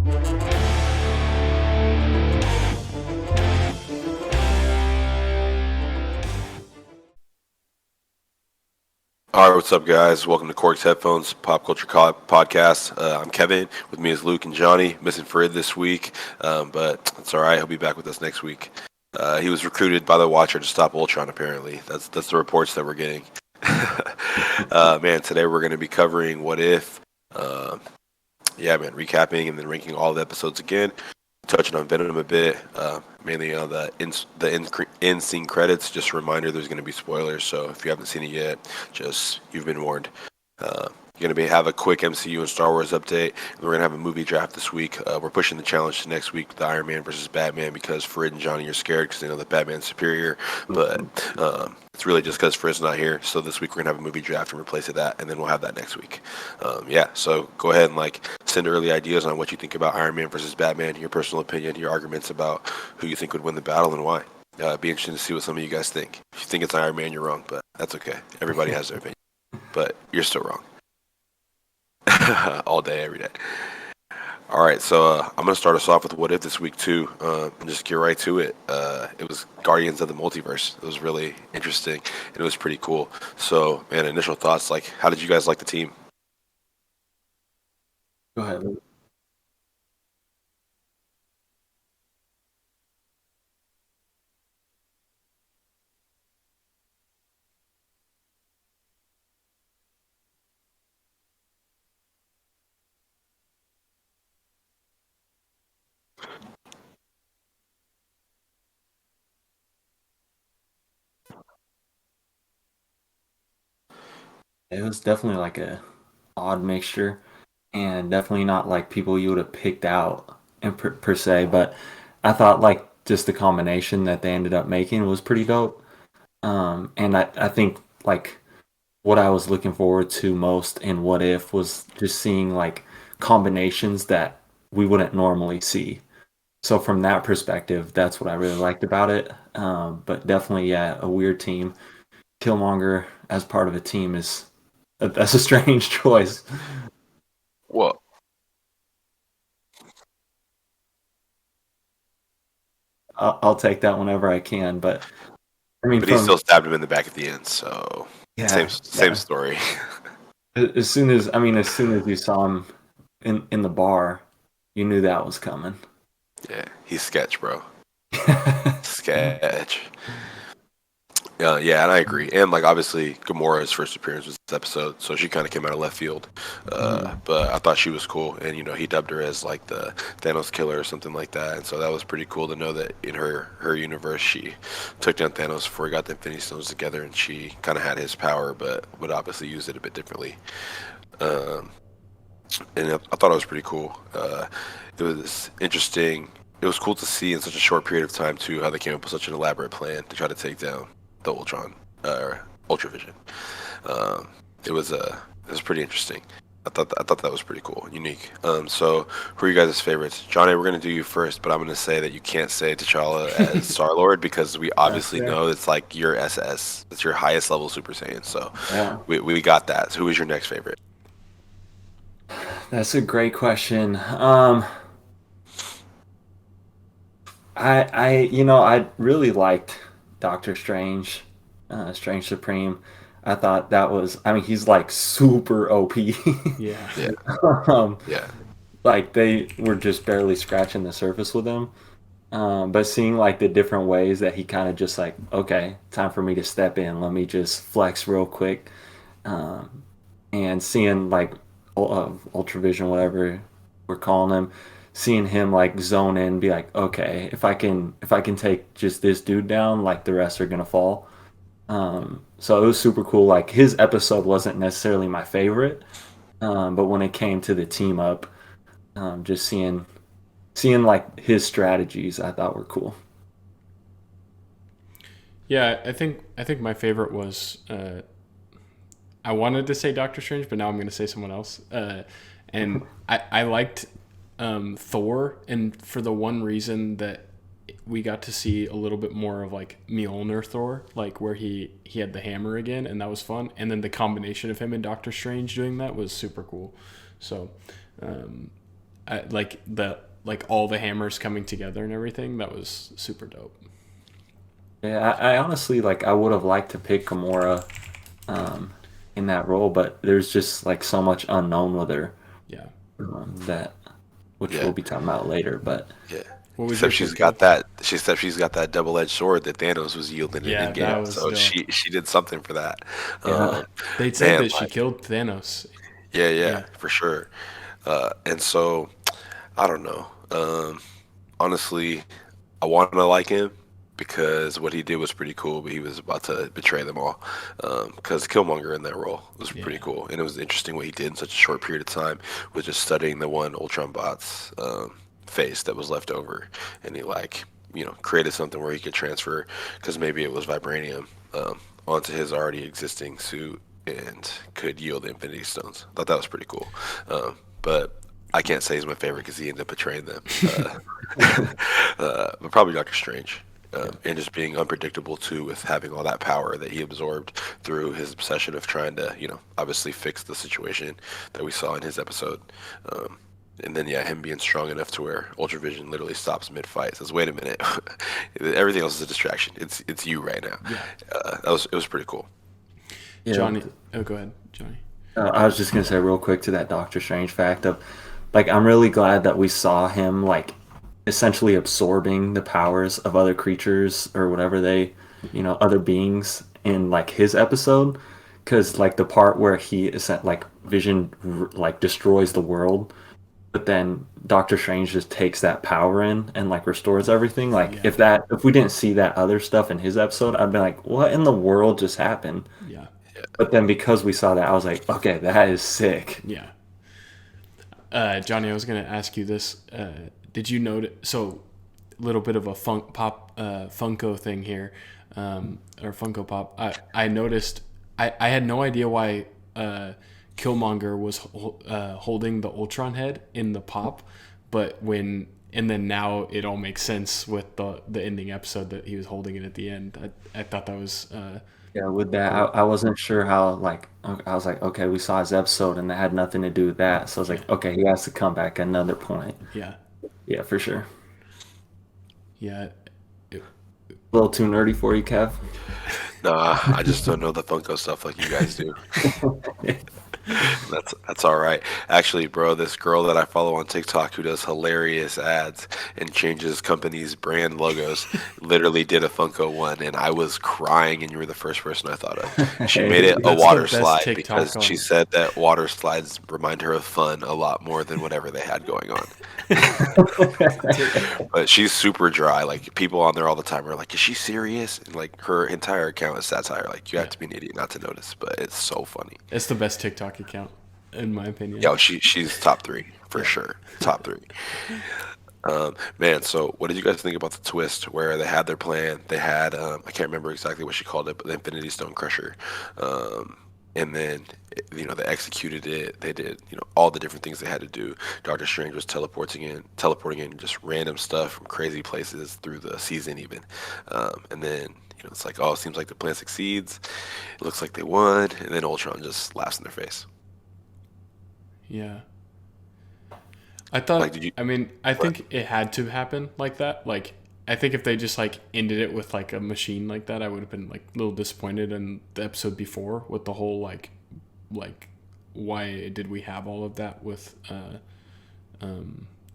All right, what's up, guys? Welcome to Cork's Headphones Pop Culture Podcast. I'm Kevin. With me is Luke and Johnny. Missing Farid this week, but it's all right. He'll be back with us next week. He was recruited by the Watcher to stop Ultron. Apparently, that's the reports that we're getting. Man, today we're going to be covering What If. Recapping and then ranking all the episodes again. Touching on Venom a bit, mainly on the end scene credits. Just a reminder, there's going to be spoilers, so if you haven't seen it yet, you've been warned. You're going to have a quick MCU and Star Wars update. We're going to have a movie draft this week. We're pushing the challenge to next week with the Iron Man versus Batman because Farid and Johnny are scared because they know that Batman's superior. But it's really just because Farid's not here. So this week we're going to have a movie draft and replace that, and then we'll have that next week. So go ahead and send early ideas on what you think about Iron Man versus Batman, your personal opinion, your arguments about who you think would win the battle and why. Be interesting to see what some of you guys think. If you think it's Iron Man, you're wrong, but that's okay. Everybody has their opinion, but you're still wrong. All day, every day. All right, so I'm going to start us off with What If this week, too, and just get right to it. It was Guardians of the Multiverse. It was really interesting, and it was pretty cool. So, man, initial thoughts, how did you guys like the team? Go ahead, Luke. It was definitely like a odd mixture, and definitely not like people you would have picked out per se. But I thought just the combination that they ended up making was pretty dope. And I think what I was looking forward to most in What If was just seeing combinations that we wouldn't normally see. So from that perspective, that's what I really liked about it. But definitely, yeah, a weird team. Killmonger as part of a team that's a strange choice. Well, I'll take that whenever I can, but I mean, but he still stabbed him in the back at the end, so yeah, same story. as soon as you saw him in the bar, you knew that was coming. Yeah, he's sketch, bro. Sketch. Yeah, and I agree. And obviously, Gamora's first appearance was this episode, so she kind of came out of left field. But I thought she was cool, and he dubbed her as the Thanos killer or something like that. And so that was pretty cool to know that in her universe, she took down Thanos before he got the Infinity Stones together, and she kind of had his power, but would obviously use it a bit differently. And I thought it was pretty cool. It was interesting. It was cool to see in such a short period of time too how they came up with such an elaborate plan to try to take down the Ultron, Ultra Vision. It was pretty interesting. I thought that was pretty cool, unique. So who are you guys' favorites? Johnny, we're gonna do you first, but I'm gonna say that you can't say T'Challa as Star Lord because we obviously know it's your SS, it's your highest level Super Saiyan. So Yeah. we got that. So who is your next favorite? That's a great question. I really liked Doctor Strange, Strange Supreme. I thought that was. I mean, he's super OP. Yeah. Yeah. um, Yeah. they were just barely scratching the surface with him. But seeing the different ways that he kind of just okay, time for me to step in. Let me just flex real quick. And seeing Ultravision, whatever we're calling him, seeing him zone in, be okay, if I can take just this dude down, the rest are gonna fall. So it was super cool. His episode wasn't necessarily my favorite, but when it came to the team up, just seeing his strategies, I thought were cool. Yeah, I think my favorite was I wanted to say Doctor Strange, but now I'm going to say someone else. And I liked Thor, and for the one reason that we got to see a little bit more of Mjolnir Thor, where he had the hammer again, and that was fun. And then the combination of him and Doctor Strange doing that was super cool. So like all the hammers coming together and everything. That was super dope. Yeah, I honestly like I would have liked to pick Gamora um, in that role, but there's just like so much unknown with her Yeah. that which Yeah, we'll be talking about later. But yeah. What was your Except she's pick, got Kev? that. Except she's got that double-edged sword that Thanos was yielding in Yeah, that Endgame. was So dope. she did something for that. yeah, They said Man, that she like killed Thanos. yeah, yeah, Yeah. for sure. And so I don't know. Honestly, I want to like him because what he did was pretty cool, but he was about to betray them all. Because Killmonger in that role was pretty Yeah. cool, and it was interesting what he did in such a short period of time with just studying the one Ultron bot's face that was left over, and he like created something where he could transfer because maybe it was vibranium onto his already existing suit and could yield Infinity Stones. I thought that was pretty cool, but. I can't say he's my favorite because he ended up betraying them. But probably Doctor Strange. And just being unpredictable too, with having all that power that he absorbed through his obsession of trying to, obviously fix the situation that we saw in his episode. And then yeah, him being strong enough to where Ultravision literally stops mid-fight. Says, "Wait a minute, everything else is a distraction. It's you right now." Yeah. It was pretty cool. yeah. Johnny. Oh, go ahead, Johnny. I was just gonna say real quick to that Doctor Strange fact of, like, I'm really glad that we saw him like essentially absorbing the powers of other creatures or whatever other beings in like his episode, because like the part where he is at like Vision like destroys the world, but then Doctor Strange just takes that power in and like restores everything. Like Yeah. if we didn't see that other stuff in his episode, I'd be like, what in the world just happened? Yeah. But then because we saw that, I was like, okay, that is sick. Yeah. Johnny, I was gonna ask you this. Did you notice? So, a little bit of a Funko thing here, or Funko Pop. I noticed. I had no idea why Killmonger was holding the Ultron head in the pop, but and then now it all makes sense with the ending episode that he was holding it at the end. I thought that was Yeah, with that, cool. I wasn't sure how, like, I was like, okay, we saw his episode and that had nothing to do with that. So I was Yeah. like, okay, he has to come back at another point. Yeah. Yeah, for sure. Yeah. It- A little too nerdy for you, Kev. Nah, I just don't know the Funko stuff like you guys do. That's all right. Actually, bro, this girl that I follow on TikTok who does hilarious ads and changes companies' brand logos literally did a Funko one, and I was crying, and you were the first person I thought of. She made it a That's the water best slide TikTok because she on. said that water slides remind her of fun a lot more than whatever they had going on. But she's super dry. Like people on there all the time are like, "Is she serious?" And like her entire account is satire. Like you have Yeah. to be an idiot not to notice, but it's so funny. It's the best TikTok account, in my opinion. Yo, she's top three for Yeah. sure. Top three. Man, so what did you guys think about the twist where they had their plan? They had I can't remember exactly what she called it, but the Infinity Stone Crusher. And then they executed it. They did all the different things they had to do. Doctor Strange was teleporting in just random stuff from crazy places through the season even. And then it's like, oh, it seems like the plan succeeds. It looks like they won, and then Ultron just laughs in their face. Yeah. I Like, thought, did you? I mean, I What? think it had to happen like that. Like, I think if they just like ended it with like a machine like that, I would have been like a little disappointed in the episode before with the whole like why did we have all of that with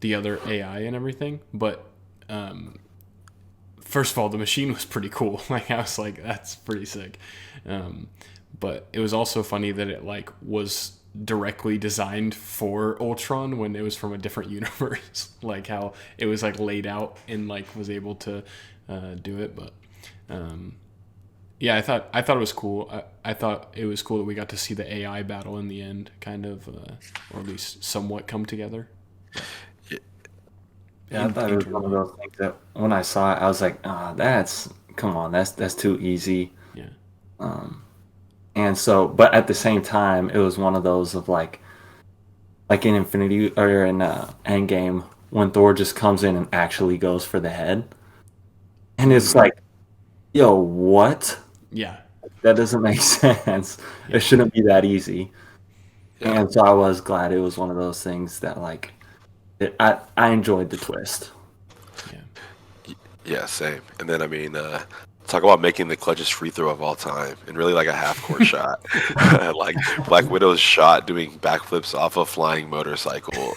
the other AI and everything. But first of all, the machine was pretty cool. Like I was like, that's pretty sick. But it was also funny that it like was directly designed for Ultron when it was from a different universe. Like how it was like laid out and like was able to do it. But yeah, I thought it was cool. I thought it was cool that we got to see the AI battle in the end, kind of, or at least somewhat come together. Yeah, I thought it was one of those things that when I saw it, I was like, ah, come on, that's too easy. Yeah. And so, but at the same time, it was one of those of like in Infinity or in Endgame when Thor just comes in and actually goes for the head, and it's like, yo, what? Yeah. That doesn't make sense. Yeah. It shouldn't be that easy. Yeah. And so I was glad it was one of those things that like I enjoyed the twist. Yeah. Yeah, same. And then I mean, talk about making the clutchest free throw of all time, and really like a half court shot. Like Black Widow's shot doing backflips off a flying motorcycle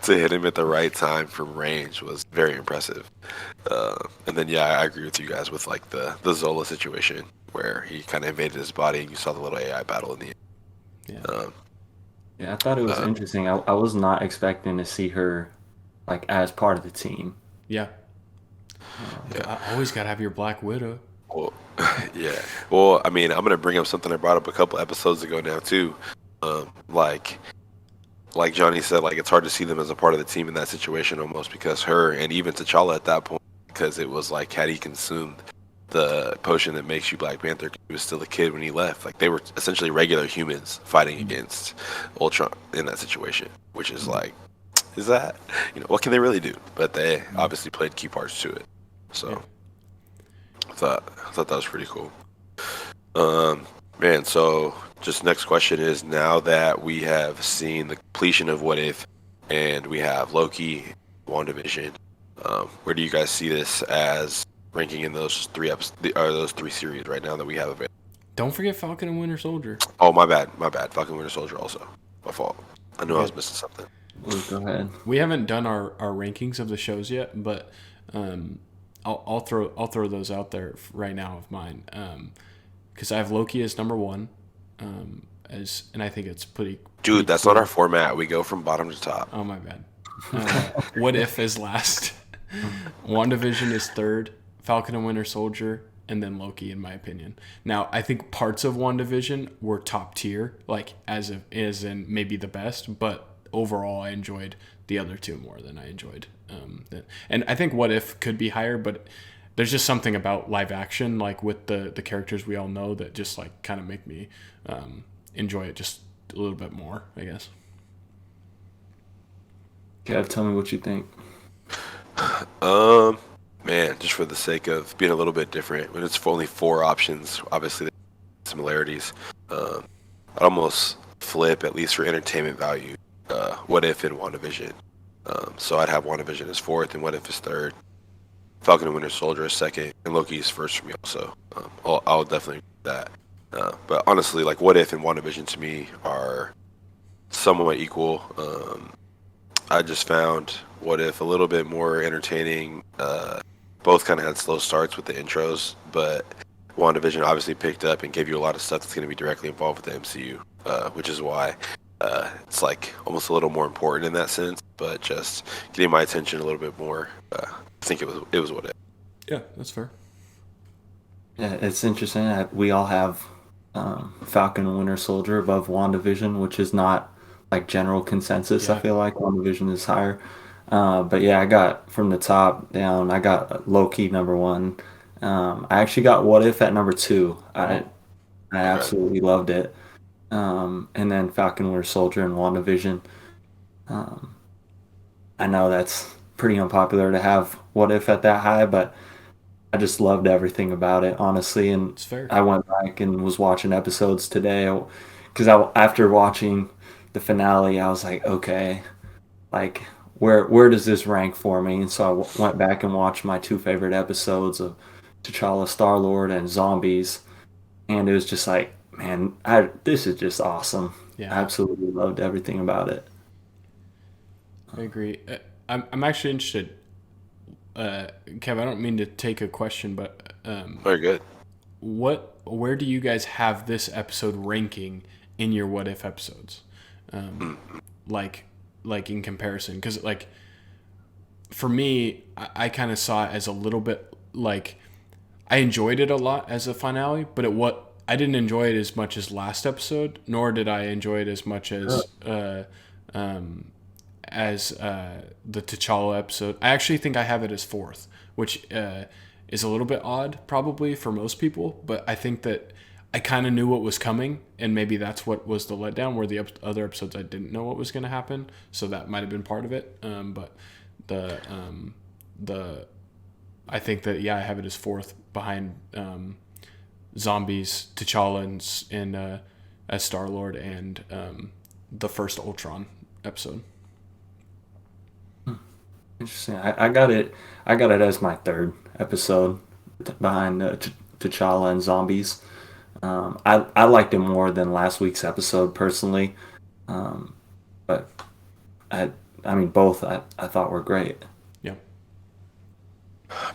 to hit him at the right time from range was very impressive. And then yeah, I agree with you guys with like the Zola situation where he kind of invaded his body, and you saw the little AI battle in the end. Yeah. Yeah, I thought it was interesting. I was not expecting to see her like as part of the team. Yeah. Yeah. I always gotta have your Black Widow. Well, yeah. Well, I mean, I'm gonna bring up something I brought up a couple episodes ago now too. Like Johnny said, like it's hard to see them as a part of the team in that situation almost because her and even T'Challa at that point, because it was like had he consumed the potion that makes you Black Panther, he was still a kid when he left. Like they were essentially regular humans fighting against Ultron in that situation, which is like, is that what can they really do? But they obviously played key parts to it. So I thought that was pretty cool. Man, so just next question is, now that we have seen the completion of What If and we have Loki, WandaVision, where do you guys see this as ranking in those those three series right now that we have available? Don't forget Falcon and Winter Soldier. Oh, my bad. Falcon Winter Soldier also. My fault. I knew I was missing something. Go ahead. We haven't done our rankings of the shows yet, but I'll throw those out there right now of mine. Because I have Loki as number one, and I think it's pretty. Dude, that's not our format. We go from bottom to top. Oh, my bad. What If is last. WandaVision is third. Falcon and Winter Soldier, and then Loki, in my opinion. Now, I think parts of WandaVision were top tier, like as in maybe the best, but overall, I enjoyed the other two more than I enjoyed. And I think What If could be higher, but there's just something about live action, like with the characters we all know, that just like kind of make me enjoy it just a little bit more, I guess. Kev, tell me what you think. Man, just for the sake of being a little bit different, when it's only four options, obviously there's similarities. I'd almost flip, at least for entertainment value, What If and WandaVision. So I'd have WandaVision as fourth and What If is third. Falcon and Winter Soldier is second, and Loki is first for me also. I'll definitely do that. But honestly, like What If and WandaVision to me are somewhat equal. I just found What If a little bit more entertaining. Both kind of had slow starts with the intros, but WandaVision obviously picked up and gave you a lot of stuff that's going to be directly involved with the MCU, which is why it's like almost a little more important in that sense. But just getting my attention a little bit more, I think it was What If. Yeah, that's fair. Yeah, it's interesting. We all have Falcon and Winter Soldier above WandaVision, which is not like general consensus. Yeah. I feel like WandaVision is higher. But yeah, I got from the top down, I got Loki number one. I actually got What If at number two. I absolutely loved it. And then Falcon Winter Soldier and WandaVision. I know that's pretty unpopular to have What If at that high, but I just loved everything about it, honestly. And It's fair. I went back and was watching episodes today because after watching the finale, I was like, okay, like where does this rank for me? And so I went back and watched my two favorite episodes of T'Challa, Star-Lord, and Zombies, and it was just like, man, this is just awesome. Yeah. I absolutely loved everything about it. I agree. I'm actually interested. Kev, I don't mean to take a question, but Very good. where do you guys have this episode ranking in your What If episodes? Like in comparison, because like for me, I kind of saw it as a little bit like I enjoyed it a lot as a finale, but I didn't enjoy it as much as last episode, nor did I enjoy it as much as the T'Challa episode. I actually think I have it as fourth, which is a little bit odd probably for most people, but I think that I kind of knew what was coming, and maybe that's what was the letdown, where the other episodes I didn't know what was going to happen, so that might have been part of it. But I think that I have it as fourth behind Zombies, T'Challa, and as Star-Lord, and the first Ultron episode. Interesting. I got it as my third episode behind T'Challa and zombies. I liked it more than last week's episode personally, um, but I I mean both I thought were great. Yeah.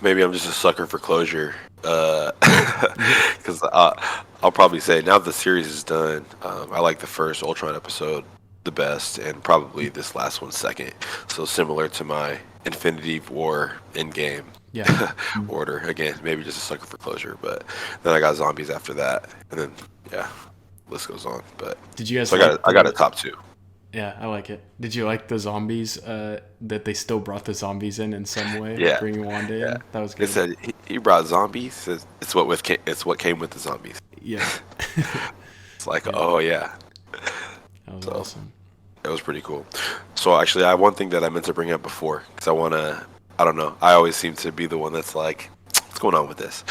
Maybe I'm just a sucker for closure. Yeah. Because I'll probably say now that the series is done, I like the first Ultron episode the best, and probably this last one second. So similar to my Infinity War Endgame Yeah. order. Again, maybe just a sucker for closure. But then I got zombies after that, and then yeah, list goes on. But Did you guys so like I got a the? top two. Yeah, I like it. Did you like the zombies? That they still brought the zombies in some way, Yeah, bringing Wanda yeah. in. That was They good. said he brought zombies. It's what came with the zombies. Yeah. It's like, Yeah, oh yeah. that was So awesome. it was pretty cool. So actually, I have one thing that I meant to bring up before because I don't know. I always seem to be the one that's like, what's going on with this?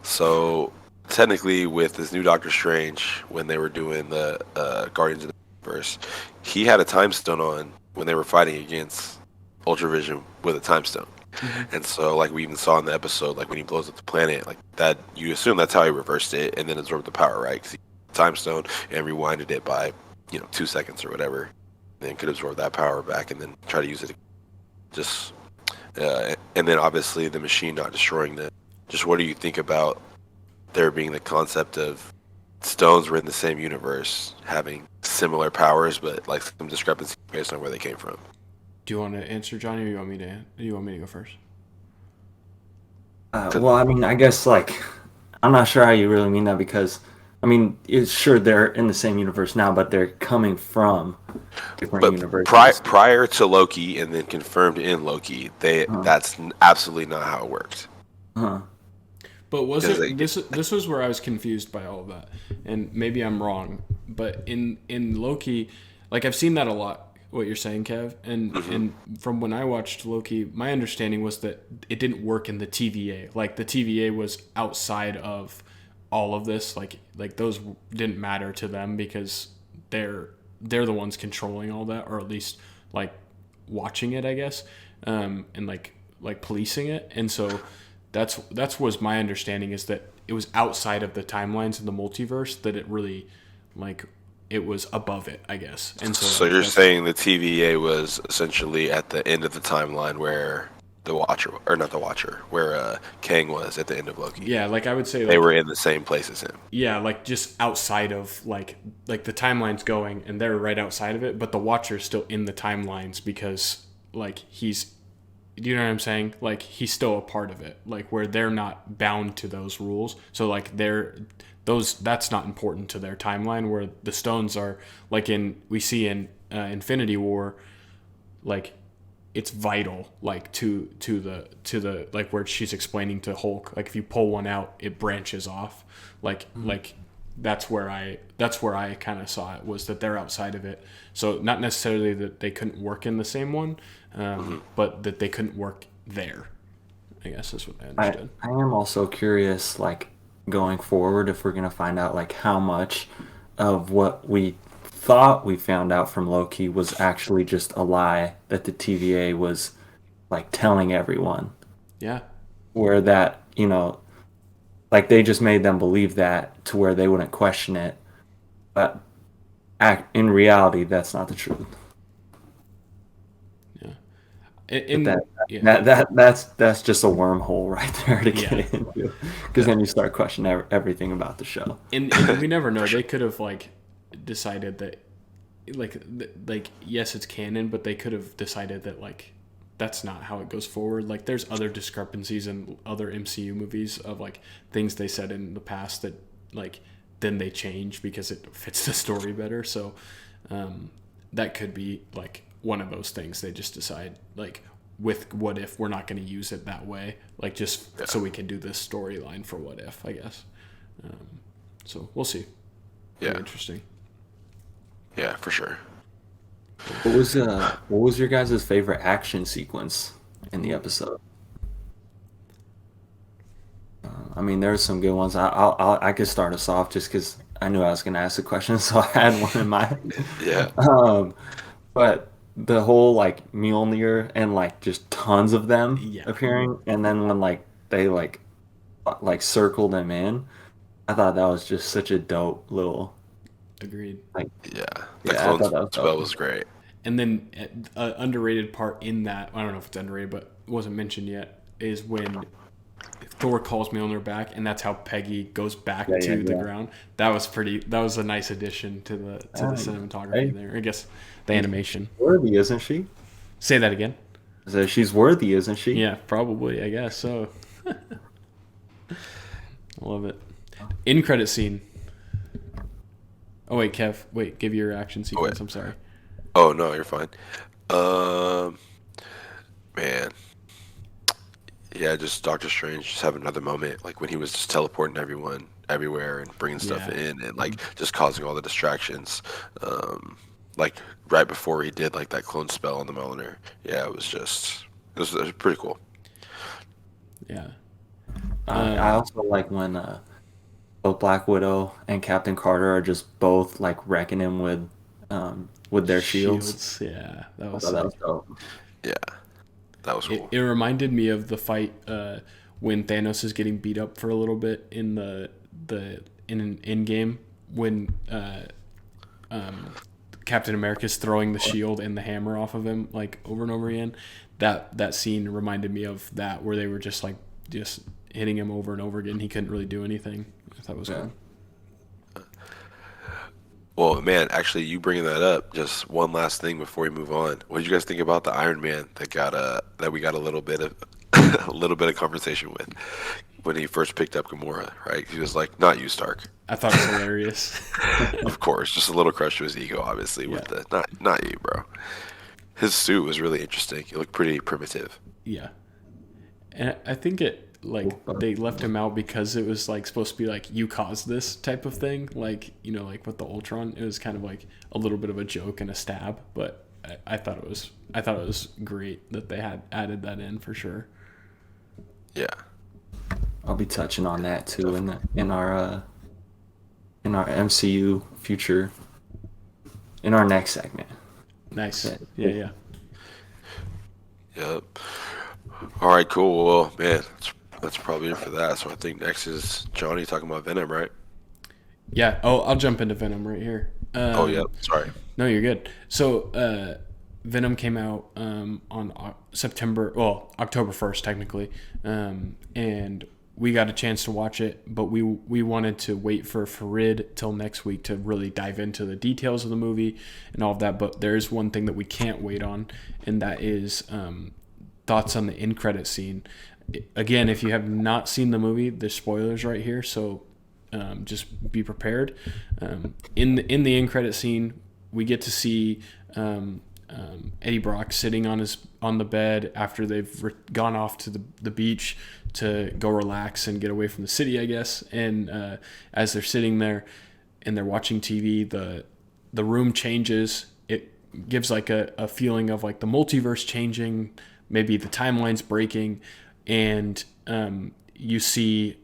So technically, with this new Doctor Strange, when they were doing the Guardians of the Universe, he had a time stone on when they were fighting against Ultravision with a time stone. Hmm. And so, like we even saw in the episode, like when he blows up the planet, like that, you assume that's how he reversed it and then absorbed the power, right? Because he time stone and rewinded it by 2 seconds or whatever, then could absorb that power back and then try to use it. Just and then obviously the machine not destroying them. Just what do you think about there being the concept of stones were in the same universe having similar powers, but like some discrepancy based on where they came from? Do you want to answer, Johnny, or you want me to go first? Well, I mean, I guess like I'm not sure how you really mean that because I mean, it's sure they're in the same universe now, but they're coming from different But universes. prior to Loki and then confirmed in Loki, Huh. that's absolutely not how it worked. Huh. But was Because it this? This was where I was confused by all of that, and maybe I'm wrong. But in Loki, like I've seen that a lot. What you're saying, Kev, and from when I watched Loki, my understanding was that it didn't work in the TVA. Like the TVA was outside of all of this. Like those didn't matter to them because they're the ones controlling all that, or at least like watching it, I guess, and like policing it. And so that's was my understanding is that it was outside of the timelines in the multiverse that it really like it was above it, I guess. And so so like you're that's saying the TVA was essentially at the end of the timeline where the Watcher, or not the Watcher, where Kang was at the end of Loki. yeah, like I would say They like were in the same place as him. yeah, like just outside of like the timeline's going and they're right outside of it, but the Watcher's still in the timelines because like he's do you know what I'm saying? Like he's still a part of it. Like where they're not bound to those rules. So like they're those that's not important to their timeline where the stones are like in we see in Infinity War like it's vital like to the like where she's explaining to Hulk like if you pull one out it branches off like that's where I kind of saw it was that they're outside of it, so not necessarily that they couldn't work in the same one, but that they couldn't work there, I guess is what I I understood. I am also curious, like going forward, if we're gonna find out like how much of what we thought we found out from Loki was actually just a lie that the TVA was like telling everyone, Yeah. where that like they just made them believe that to where they wouldn't question it, but in reality, that's not the truth. Yeah. But that In yeah. that, that that's just a wormhole right there to Yeah. get into, because then you start questioning everything about the show. And we never know. They could have like decided that like yes, it's canon, but they could have decided that like that's not how it goes forward. Like there's other discrepancies in other MCU movies of like things they said in the past that like then they change because it fits the story better. So that could be like one of those things. They just decide like with what if we're not going to use it that way, like just so Yeah, we can do this storyline for what if, I guess. So we'll see. It'll be yeah, interesting. yeah, for sure. What was your guys' favorite action sequence in the Ooh. episode? I mean, there's some good ones. I could start us off just because I knew I was going to ask a question, so I had one in mind. Yeah, Um, but the whole like Mjolnir and like just tons of them Yeah, appearing, and then when like they like circled them in, I thought that was just such a dope little agreed. like Yeah, the yeah, I clone thought that was spell dope. was great. And then underrated part in that, I don't know if it's underrated, but it wasn't mentioned yet, is when Thor calls Mjolnir back, and that's how Peggy goes back Yeah, yeah, to the yeah. ground. That was pretty. That was a nice addition to the cinematography Hey, there. I guess the she's animation. worthy, isn't she? Say that again. So she's worthy, isn't she? Yeah, probably. I guess so. I love it. In credit scene. Oh wait, Kev. Wait, give your action Oh wait. sequence. I'm sorry. Oh no, you're fine. Um, man, yeah, just Doctor Strange just have another moment, like when he was just teleporting everyone everywhere and bringing stuff Yeah. in and like just causing all the distractions. Like right before he did like that clone spell on the Mjolnir. Yeah, it was pretty cool. Yeah. I also like when both Black Widow and Captain Carter are just both like wrecking him with their shields. Shields. Yeah, that I was thought that sick. was dope. Yeah, that was It, cool. it reminded me of the fight when Thanos is getting beat up for a little bit in the in an in game when Captain America's throwing the shield and the hammer off of him like over and over again. That scene reminded me of that where they were just hitting him over and over again. He couldn't really do anything. I thought it was Yeah. cool. Well, man, actually, you bringing that up, just one last thing before we move on. What did you guys think about the Iron Man that we got a little bit of a little bit of conversation with when he first picked up Gamora, right? He was like, "Not you, Stark." I thought it was hilarious. Of course, just a little crush to his ego, obviously, Yeah, with the not you, bro. His suit was really interesting. It looked pretty primitive. yeah. And I think it like they left him out because it was like supposed to be like you caused this type of thing, like like with the Ultron, it was kind of like a little bit of a joke and a stab. But I thought it was great that they had added that in for sure. Yeah, I'll be touching on that too in definitely. in our MCU future in our next segment. Nice, Yeah. yeah, yeah, Yep. All right, cool. Well, man, that's probably it for that. So I think next is Johnny talking about Venom, right? yeah. Oh, I'll jump into Venom right here. Oh, yep. Sorry. No, you're good. So, Venom came out on October 1st, technically, and we got a chance to watch it, but we wanted to wait for Farid till next week to really dive into the details of the movie and all of that. But there is one thing that we can't wait on, and that is thoughts on the end credit scene. Again, if you have not seen the movie, there's spoilers right here, so just be prepared. In the end credit scene, we get to see Eddie Brock sitting on the bed after they've gone off to the beach to go relax and get away from the city, I guess. And as they're sitting there and they're watching TV, the room changes. It gives like a feeling of like the multiverse changing, maybe the timeline's breaking, and you see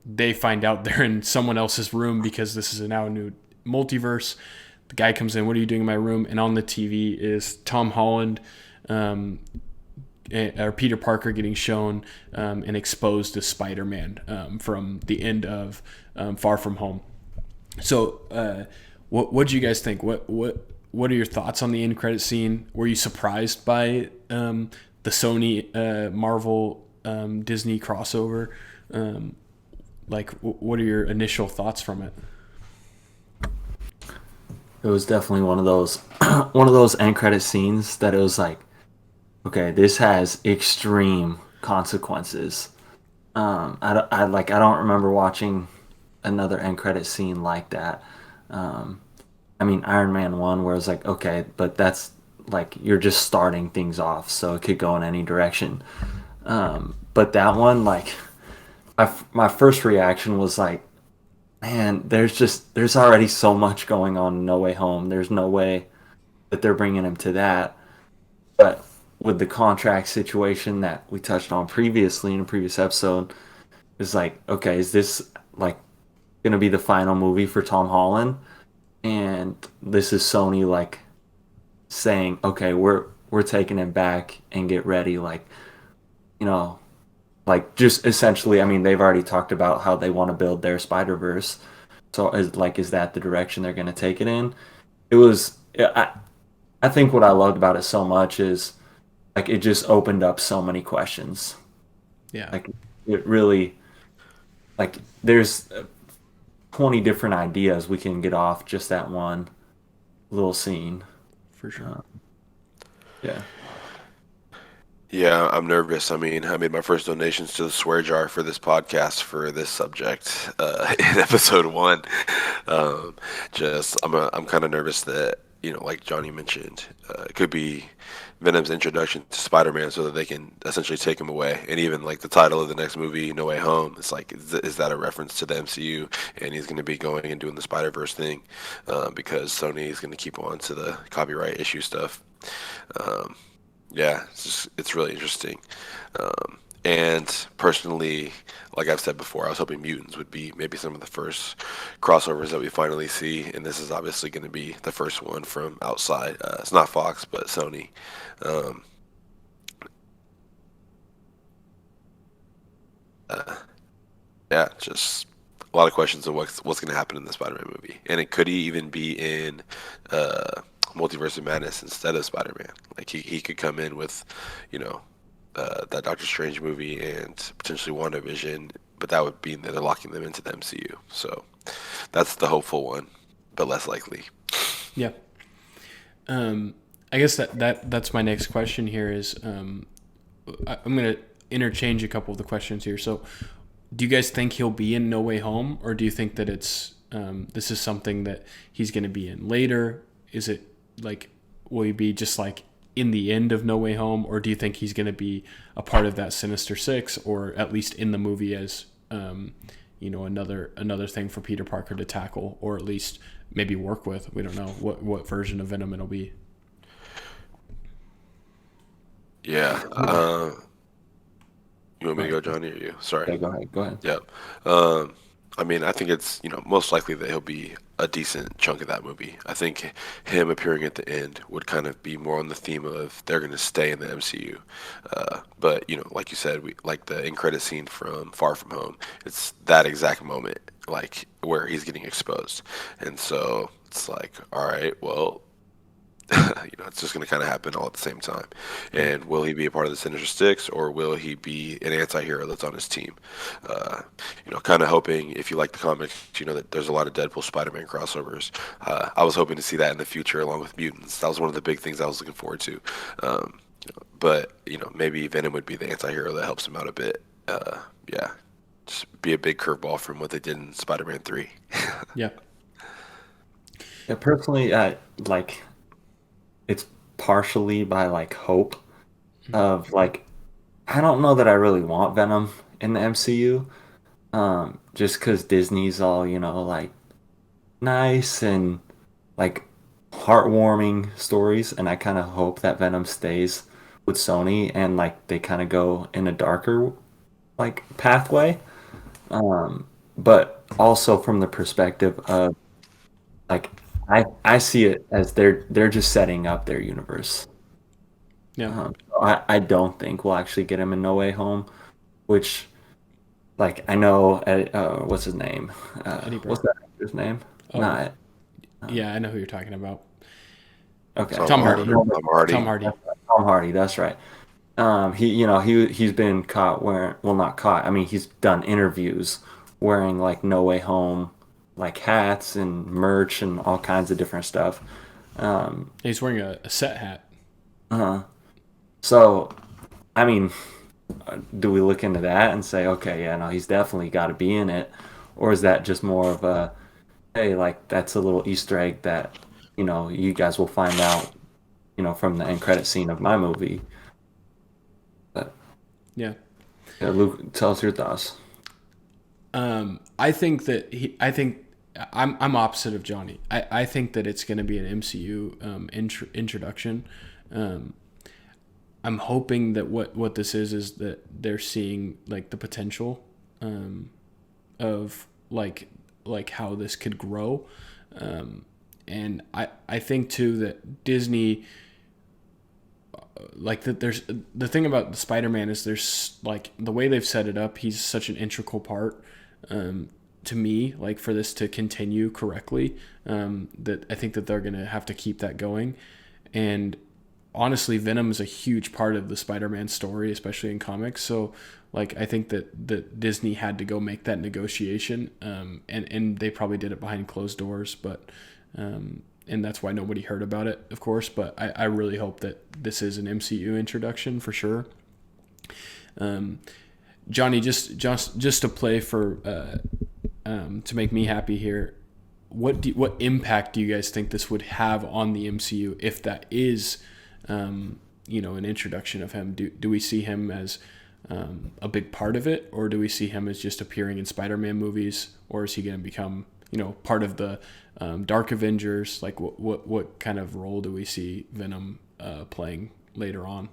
they find out they're in someone else's room because this is now a new multiverse. The guy comes in, "What are you doing in my room?" And on the TV is Tom Holland or Peter Parker getting shown and exposed as Spider-Man from the end of Far From Home. So, what do you guys think? What are your thoughts on the end credit scene? Were you surprised by the Sony Marvel Disney crossover? What are your initial thoughts from it? It was definitely one of those one of those end credit scenes that it was like, okay, this has extreme consequences. I don't remember watching another end credit scene like that. Um, I mean, Iron Man 1, where it's like, okay, but that's like you're just starting things off, so it could go in any direction. But that one, like, my first reaction was like, man, there's already so much going on in No Way Home. There's no way that they're bringing him to that. But with the contract situation that we touched on previously in a previous episode, it's like, okay, is this like gonna be the final movie for Tom Holland? And this is Sony like saying, okay, we're taking him back and get ready, like, you know, like just essentially, I mean, they've already talked about how they want to build their Spider Verse. So is that the direction they're going to take it in? It was I think what I loved about it so much is like it just opened up so many questions. Yeah, Like it really like there's 20 different ideas we can get off just that one little scene. for sure. Uh, yeah. Yeah, I'm nervous. I mean, I made my first donations to the swear jar for this podcast for this subject in episode one. Um, I'm kind of nervous that like Johnny mentioned, it could be Venom's introduction to Spider-Man, so that they can essentially take him away. And even like the title of the next movie, No Way Home, it's like, is that a reference to the MCU? And he's going to be going and doing the Spider-Verse thing because Sony is going to keep on to the copyright issue stuff. Um, yeah, it's really interesting. And personally, like I've said before, I was hoping mutants would be maybe some of the first crossovers that we finally see, and this is obviously going to be the first one from outside. It's not Fox, but Sony. Um, uh, yeah, just a lot of questions of what's going to happen in the Spider-Man movie, and it could even be in Multiverse of Madness instead of Spider-Man. Like he could come in with, you know, that Doctor Strange movie and potentially WandaVision, but that would mean that they're locking them into the MCU. So that's the hopeful one, but less likely. Yeah. I guess that's my next question here is I'm gonna interchange a couple of the questions here. So, do you guys think he'll be in No Way Home, or do you think that it's this is something that he's going to be in later? Is it like will he be just like in the end of No Way Home, or do you think he's going to be a part of that Sinister Six, or at least in the movie as another thing for Peter Parker to tackle, or at least maybe work with? We don't know what version of Venom it'll be. Yeah. You want me to go, Johnny, or you? Sorry. Okay, go ahead. Go ahead. Yep. I mean, I think it's most likely that he'll be a decent chunk of that movie. I think him appearing at the end would kind of be more on the theme of they're going to stay in the MCU. But like you said, we like the end credit scene from Far From Home. It's that exact moment, like where he's getting exposed, and so it's like, all right, well, it's just going to kind of happen all at the same time. Yeah. And will he be a part of the Sinister Six, or will he be an anti-hero that's on his team? Uh, kind of hoping, if you like the comics, that there's a lot of Deadpool Spider-Man crossovers. I was hoping to see that in the future along with mutants. That was one of the big things I was looking forward to. But maybe Venom would be the anti-hero that helps him out a bit. Yeah, just be a big curveball from what they did in Spider-Man 3. Yeah. Yeah, personally, like it's partially by like hope of like I don't know that I really want Venom in the MCU. Just because Disney's all like nice and like heartwarming stories, and I kind of hope that Venom stays with Sony and like they kind of go in a darker like pathway. But also from the perspective of like I see it as they're just setting up their universe. Yeah. I don't think we'll actually get him in No Way Home, which like I know what's his name? Eddie What's Brock. that actor's name? Oh, Not yeah, I know who you're talking about. okay. Tom Hardy. Tom Hardy. Tom Hardy. Tom Hardy. That's right. He's been caught wearing well not caught. I mean he's done interviews wearing like No Way Home like hats and merch and all kinds of different stuff. He's wearing a set hat. So I mean, do we look into that and say okay, yeah, no, he's definitely got to be in it, or is that just more of a hey, like that's a little Easter egg that you guys will find out from the end credit scene of my movie. But Yeah. yeah, Luke, tell us your thoughts. I think that I'm opposite of Johnny. I think that it's going to be an MCU introduction. I'm hoping that what this is that they're seeing like the potential of like how this could grow. And I think too that Disney, like, that there's the thing about Spider-Man is there's like the way they've set it up, he's such an integral part to me, like, for this to continue correctly, that I think that they're gonna have to keep that going. And honestly, Venom is a huge part of the Spider-Man story, especially in comics. So, like, I think that Disney had to go make that negotiation, and they probably did it behind closed doors, but and that's why nobody heard about it, of course. But I really hope that this is an MCU introduction for sure. Johnny, just to play for to make me happy here, what impact do you guys think this would have on the MCU if that is an introduction of him? Do we see him as a big part of it, or do we see him as just appearing in Spider-Man movies, or is he going to become part of the Dark Avengers? Like, what kind of role do we see Venom playing later on?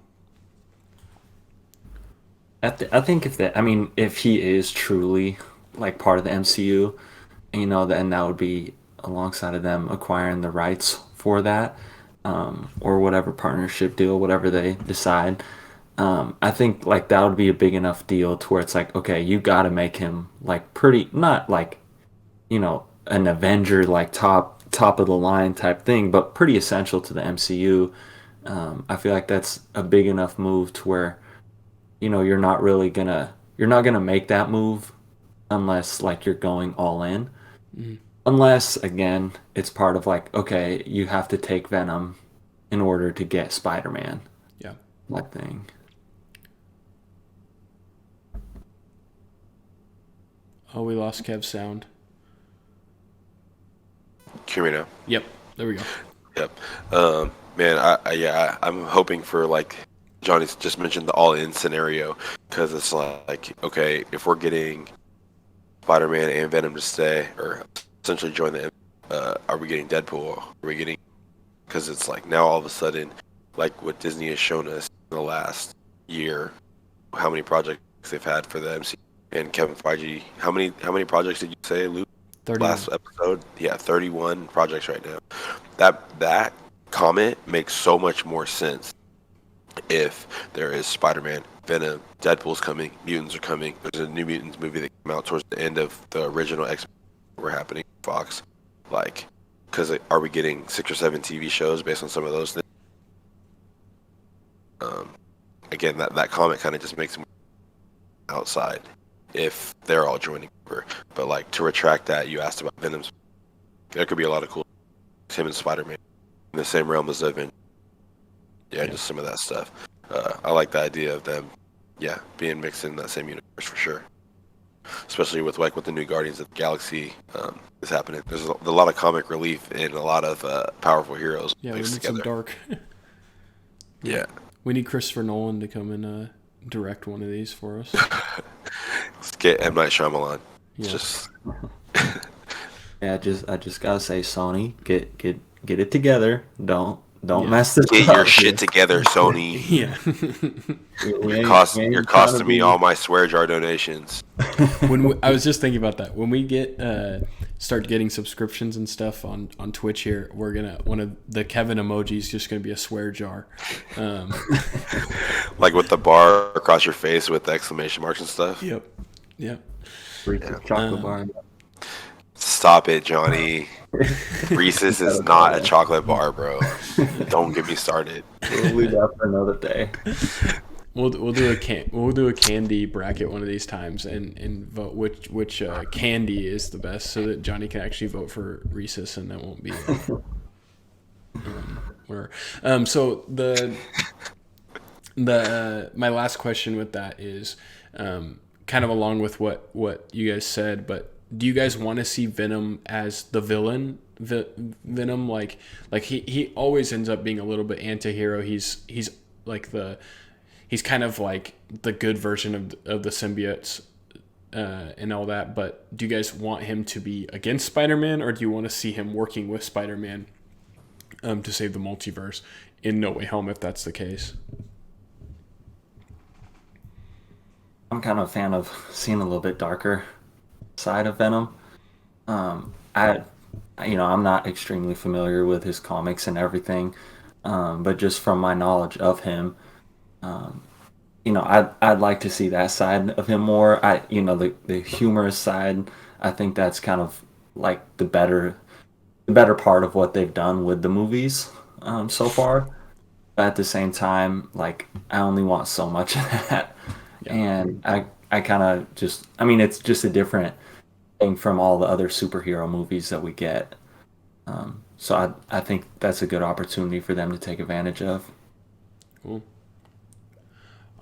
I think if he is truly like part of the MCU, then that would be alongside of them acquiring the rights for that, or whatever partnership deal, whatever they decide. I think like that would be a big enough deal to where it's like, okay, you got to make him like pretty, not like, an Avenger, like top of the line type thing, but pretty essential to the MCU. I feel like that's a big enough move to where, you're not gonna make that move unless like you're going all in. Mm-hmm. Unless, again, it's part of like, okay, you have to take Venom in order to get Spider-Man. Yeah. That thing. Oh, we lost Kev's sound. Hear me now? Yep. There we go. Yep. Man, I'm hoping for, like Johnny's just mentioned, the all-in scenario, because it's like, okay, if we're getting Spider-Man and Venom to stay, or essentially join the, are we getting Deadpool? Are we getting, because it's like now all of a sudden, like what Disney has shown us in the last year, how many projects they've had for the MCU, and Kevin Feige, how many projects did you say, Luke? 31. Last episode? Yeah, 31 projects right now. That comment makes so much more sense if there is Spider-Man, Venom, Deadpool's coming, mutants are coming. There's a new Mutants movie that came out towards the end of the original X-Men were happening, Fox. Like, because are we getting 6 or 7 TV shows based on some of those things? Again, that comment kind of just makes me outside if they're all joining over. But like, to retract that, you asked about Venom's. There could be a lot of cool. Him and Spider-Man in the same realm as the Avengers. Yeah, just some of that stuff. I like the idea of them, being mixed in that same universe for sure. Especially with the new Guardians of the Galaxy is happening. There's a lot of comic relief and a lot of powerful heroes Yeah, mixed we need together. some dark. Yeah. We need Christopher Nolan to come and direct one of these for us. Let's get M. Night Shyamalan. Yeah. Just Yeah, I just gotta say, Sony, get it together. Don't mess this get up. your shit together, Sony. Yeah. You're costing me all my swear jar donations. I was just thinking about that. When we start getting subscriptions and stuff on Twitch here, we're gonna, one of the Kevan emojis just gonna be a swear jar. Like with the bar across your face with the exclamation marks and stuff. Yep. Chocolate bar. Stop it, Johnny. Reese's is not a chocolate bar, bro. Don't get me started. We'll leave that for another day. We'll do a candy bracket one of these times and vote which candy is the best, so that Johnny can actually vote for Reese's and that won't be whatever. So my last question with that is kind of along with what you guys said, but do you guys want to see Venom as the villain? Venom, like he always ends up being a little bit anti-hero. He's like he's kind of like the good version of the symbiotes and all that. But do you guys want him to be against Spider-Man, or do you want to see him working with Spider-Man to save the multiverse in No Way Home, if that's the case? I'm kind of a fan of seeing a little bit darker side of Venom. I'm not extremely familiar with his comics and everything, but just from my knowledge of him, I'd like to see that side of him more. The humorous side, I think that's kind of like the better part of what they've done with the movies so far. But at the same time, like I only want so much of that, Yeah. and I kind of just, I mean, it's just a different thing from all the other superhero movies that we get. So I think that's a good opportunity for them to take advantage of. Cool.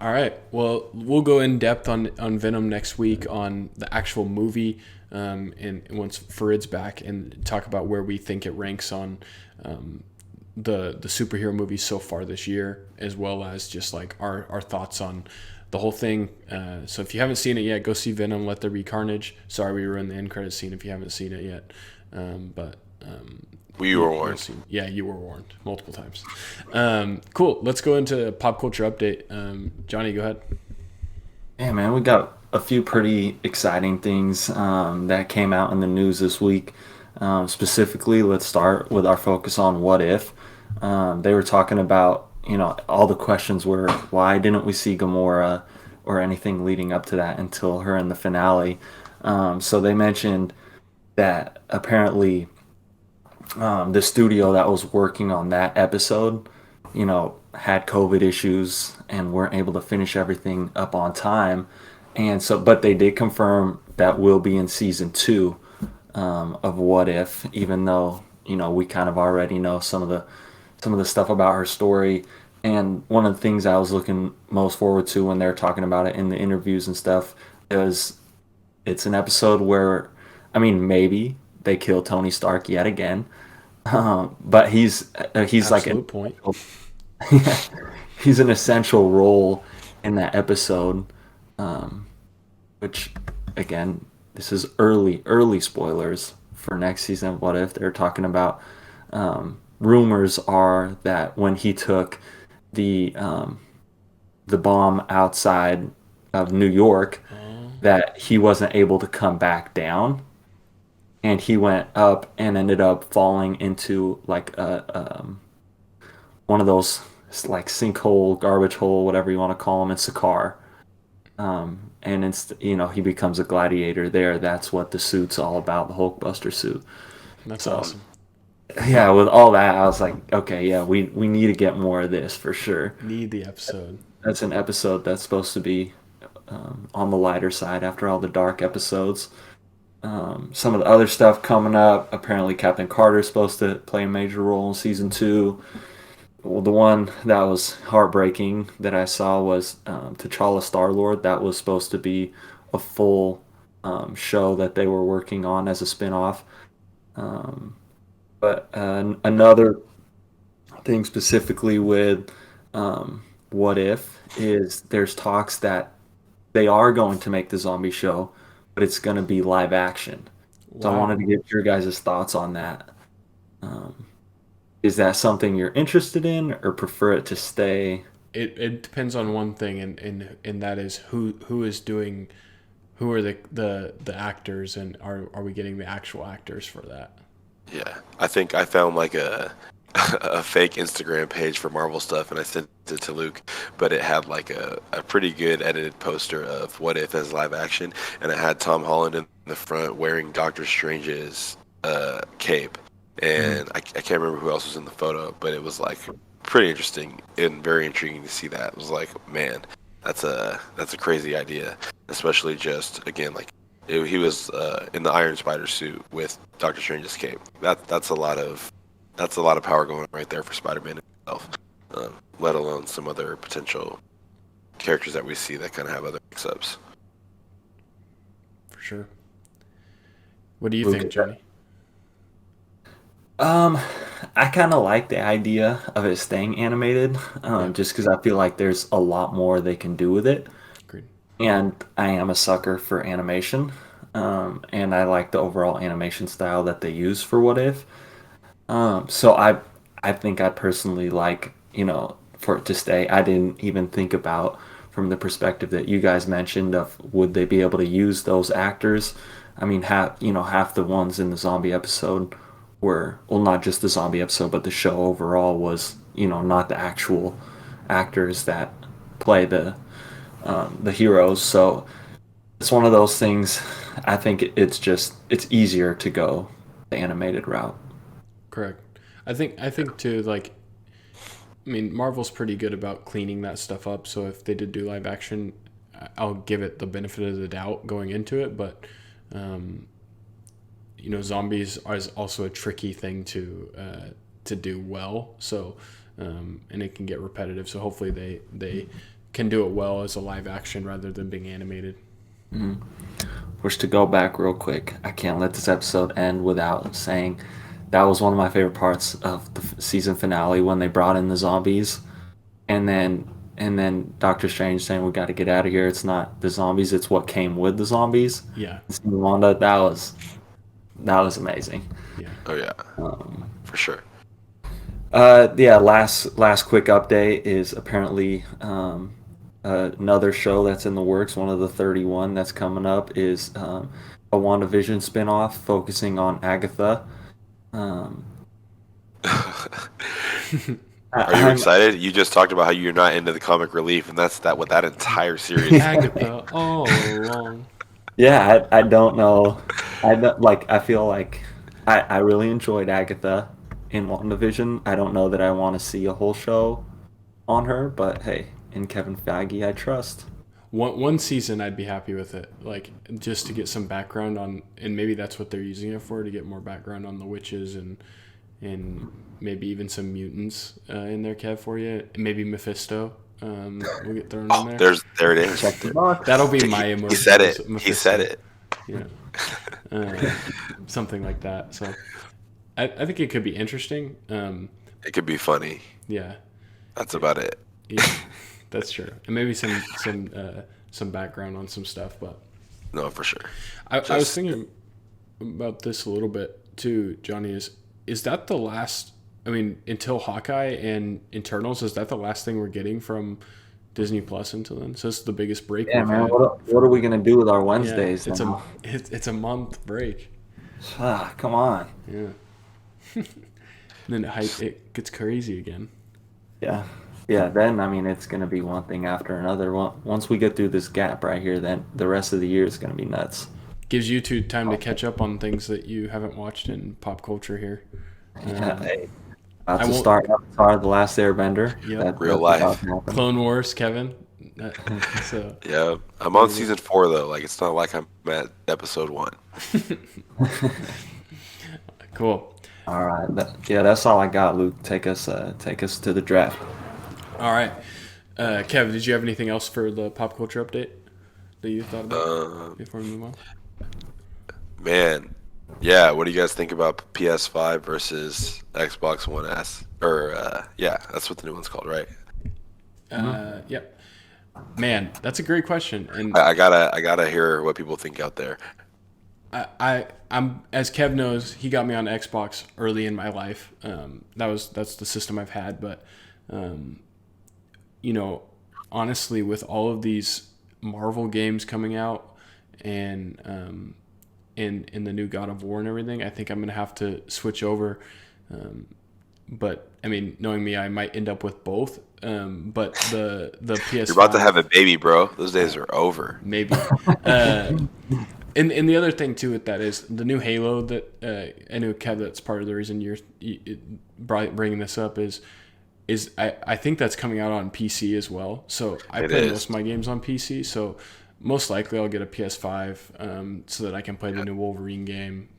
All right. Well, we'll go in depth on Venom next week on the actual movie, and once Farid's back, and talk about where we think it ranks on the superhero movies so far this year, as well as just like our thoughts on the whole thing. So if you haven't seen it yet, go see Venom. Let There Be Carnage. Sorry, we ruined the end credit scene if you haven't seen it yet, but. We were warned. Yeah, you were warned multiple times. Cool. Let's go into pop culture update. Johnny, go ahead. Yeah, man, we got a few pretty exciting things that came out in the news this week. Specifically, let's start with our focus on what if. They were talking about, all the questions were, why didn't we see Gamora or anything leading up to that until her in the finale? So they mentioned that apparently the studio that was working on that episode, had COVID issues and weren't able to finish everything up on time. And so, but they did confirm that will be in season 2 of What If, even though, we kind of already know some of the stuff about her story. And one of the things I was looking most forward to when they're talking about it in the interviews and stuff is it's an episode where, I mean, maybe they kill Tony Stark yet again. But he's like Absolute point. he's an essential role in that episode, which again, this is early spoilers for next season of What If. They're talking about rumors are that when he took the bomb outside of New York, that he wasn't able to come back down. And he went up and ended up falling into like one of those like sinkhole, garbage hole, whatever you want to call them in Sakaar. And it's he becomes a gladiator there. That's what the suit's all about, the Hulkbuster suit. That's So, awesome. yeah, with all that, I was like, okay, yeah, we need to get more of this for sure. Need the episode. That's an episode that's supposed to be on the lighter side after all the dark episodes. Some of the other stuff coming up. Apparently, Captain Carter is supposed to play a major role in season 2. Well, the one that was heartbreaking that I saw was T'Challa Star-Lord. That was supposed to be a full show that they were working on as a spin-off. But another thing specifically with What If is there's talks that they are going to make the zombie show, but it's going to be live action. So I wanted to get your guys' thoughts on that. Is that something you're interested in or prefer it to stay? It depends on one thing, and that is who are the actors, and are we getting the actual actors for that? Yeah, I think I found like a fake Instagram page for Marvel stuff, and I sent it to Luke, but it had like a pretty good edited poster of What If as live action, and it had Tom Holland in the front wearing Doctor Strange's cape, and I can't remember who else was in the photo, but it was like pretty interesting and very intriguing to see that. It was like, man, that's a crazy idea, especially just again like he was in the Iron Spider suit with Doctor Strange's cape. That's a lot of power going on right there for Spider-Man himself, let alone some other potential characters that we see that kind of have other mix-ups. For sure. What do you think, Johnny? I kind of like the idea of it staying animated, just because I feel like there's a lot more they can do with it. Agreed. And I am a sucker for animation, and I like the overall animation style that they use for What If. So I think I personally like, for it to stay. I didn't even think about from the perspective that you guys mentioned of would they be able to use those actors. I mean, half the ones in the zombie episode were, well, not just the zombie episode, but the show overall was, not the actual actors that play the heroes. So it's one of those things. I think it's easier to go the animated route. Correct. I think too, like, I mean, Marvel's pretty good about cleaning that stuff up. So if they did do live action, I'll give it the benefit of the doubt going into it. But zombies is also a tricky thing to do well. So and it can get repetitive. So hopefully they can do it well as a live action rather than being animated. Mm-hmm. Wish to go back real quick. I can't let this episode end without saying that was one of my favorite parts of the season finale when they brought in the zombies, and then Doctor Strange saying we got to get out of here. It's not the zombies; it's what came with the zombies. Yeah. Wanda, that was amazing. Yeah. Oh yeah, for sure. Yeah. Last quick update is apparently another show that's in the works. One of the 31 that's coming up is a WandaVision spinoff focusing on Agatha. Are you excited? You just talked about how you're not into the comic relief, and that's what that entire series is. Agatha all along. Yeah, I don't know. I feel like I really enjoyed Agatha in WandaVision. I don't know that I want to see a whole show on her, but hey, in Kevin Feige, I trust. One season I'd be happy with it, like just to get some background on, and maybe that's what they're using it for, to get more background on the witches and maybe even some mutants in there, Kev, for you. Maybe Mephisto will get thrown in there. There it is. That'll be my emotion. He said it. Mephisto. He said it. Yeah, something like that. So I think it could be interesting. It could be funny. Yeah, that's about it. Yeah, that's true, and maybe some background on some stuff. But no, for sure. I was thinking about this a little bit too, Johnny. Is that the last? I mean, until Hawkeye and Eternals, is that the last thing we're getting from Disney Plus until then? So this is the biggest break. Yeah, man. What are we gonna do with our Wednesdays? Yeah, it's a month break. Come on. Yeah. Then it gets crazy again. Yeah. Yeah, then, I mean, it's going to be one thing after another. Once we get through this gap right here, then the rest of the year is going to be nuts. Gives you two time to catch up on things that you haven't watched in pop culture here. Hey, about to start Avatar: The Last Airbender. Yep. Real life. Clone Wars, Kevin. Yeah, I'm on season 4 though. Like, it's not like I'm at episode 1. Cool. All right. That's all I got, Luke. Take us to the draft. All right. Kev, did you have anything else for the pop culture update that you thought about before we move on? Man, yeah. What do you guys think about PS5 versus Xbox One S? Or yeah, that's what the new one's called, right? Yep. Man, that's a great question, and I gotta hear what people think out there. I'm as Kev knows, he got me on Xbox early in my life. That's the system I've had, but honestly, with all of these Marvel games coming out and in the new God of War and everything, I think I'm gonna have to switch over. But I mean, knowing me, I might end up with both. But the PS5, you're about to have a baby, bro. Those days are over. Maybe. And the other thing too with that is the new Halo that I know, Kev, that's part of the reason you're bringing this up is I think that's coming out on PC as well. So I play most of my games on PC. So most likely I'll get a PS5 so that I can play the new Wolverine game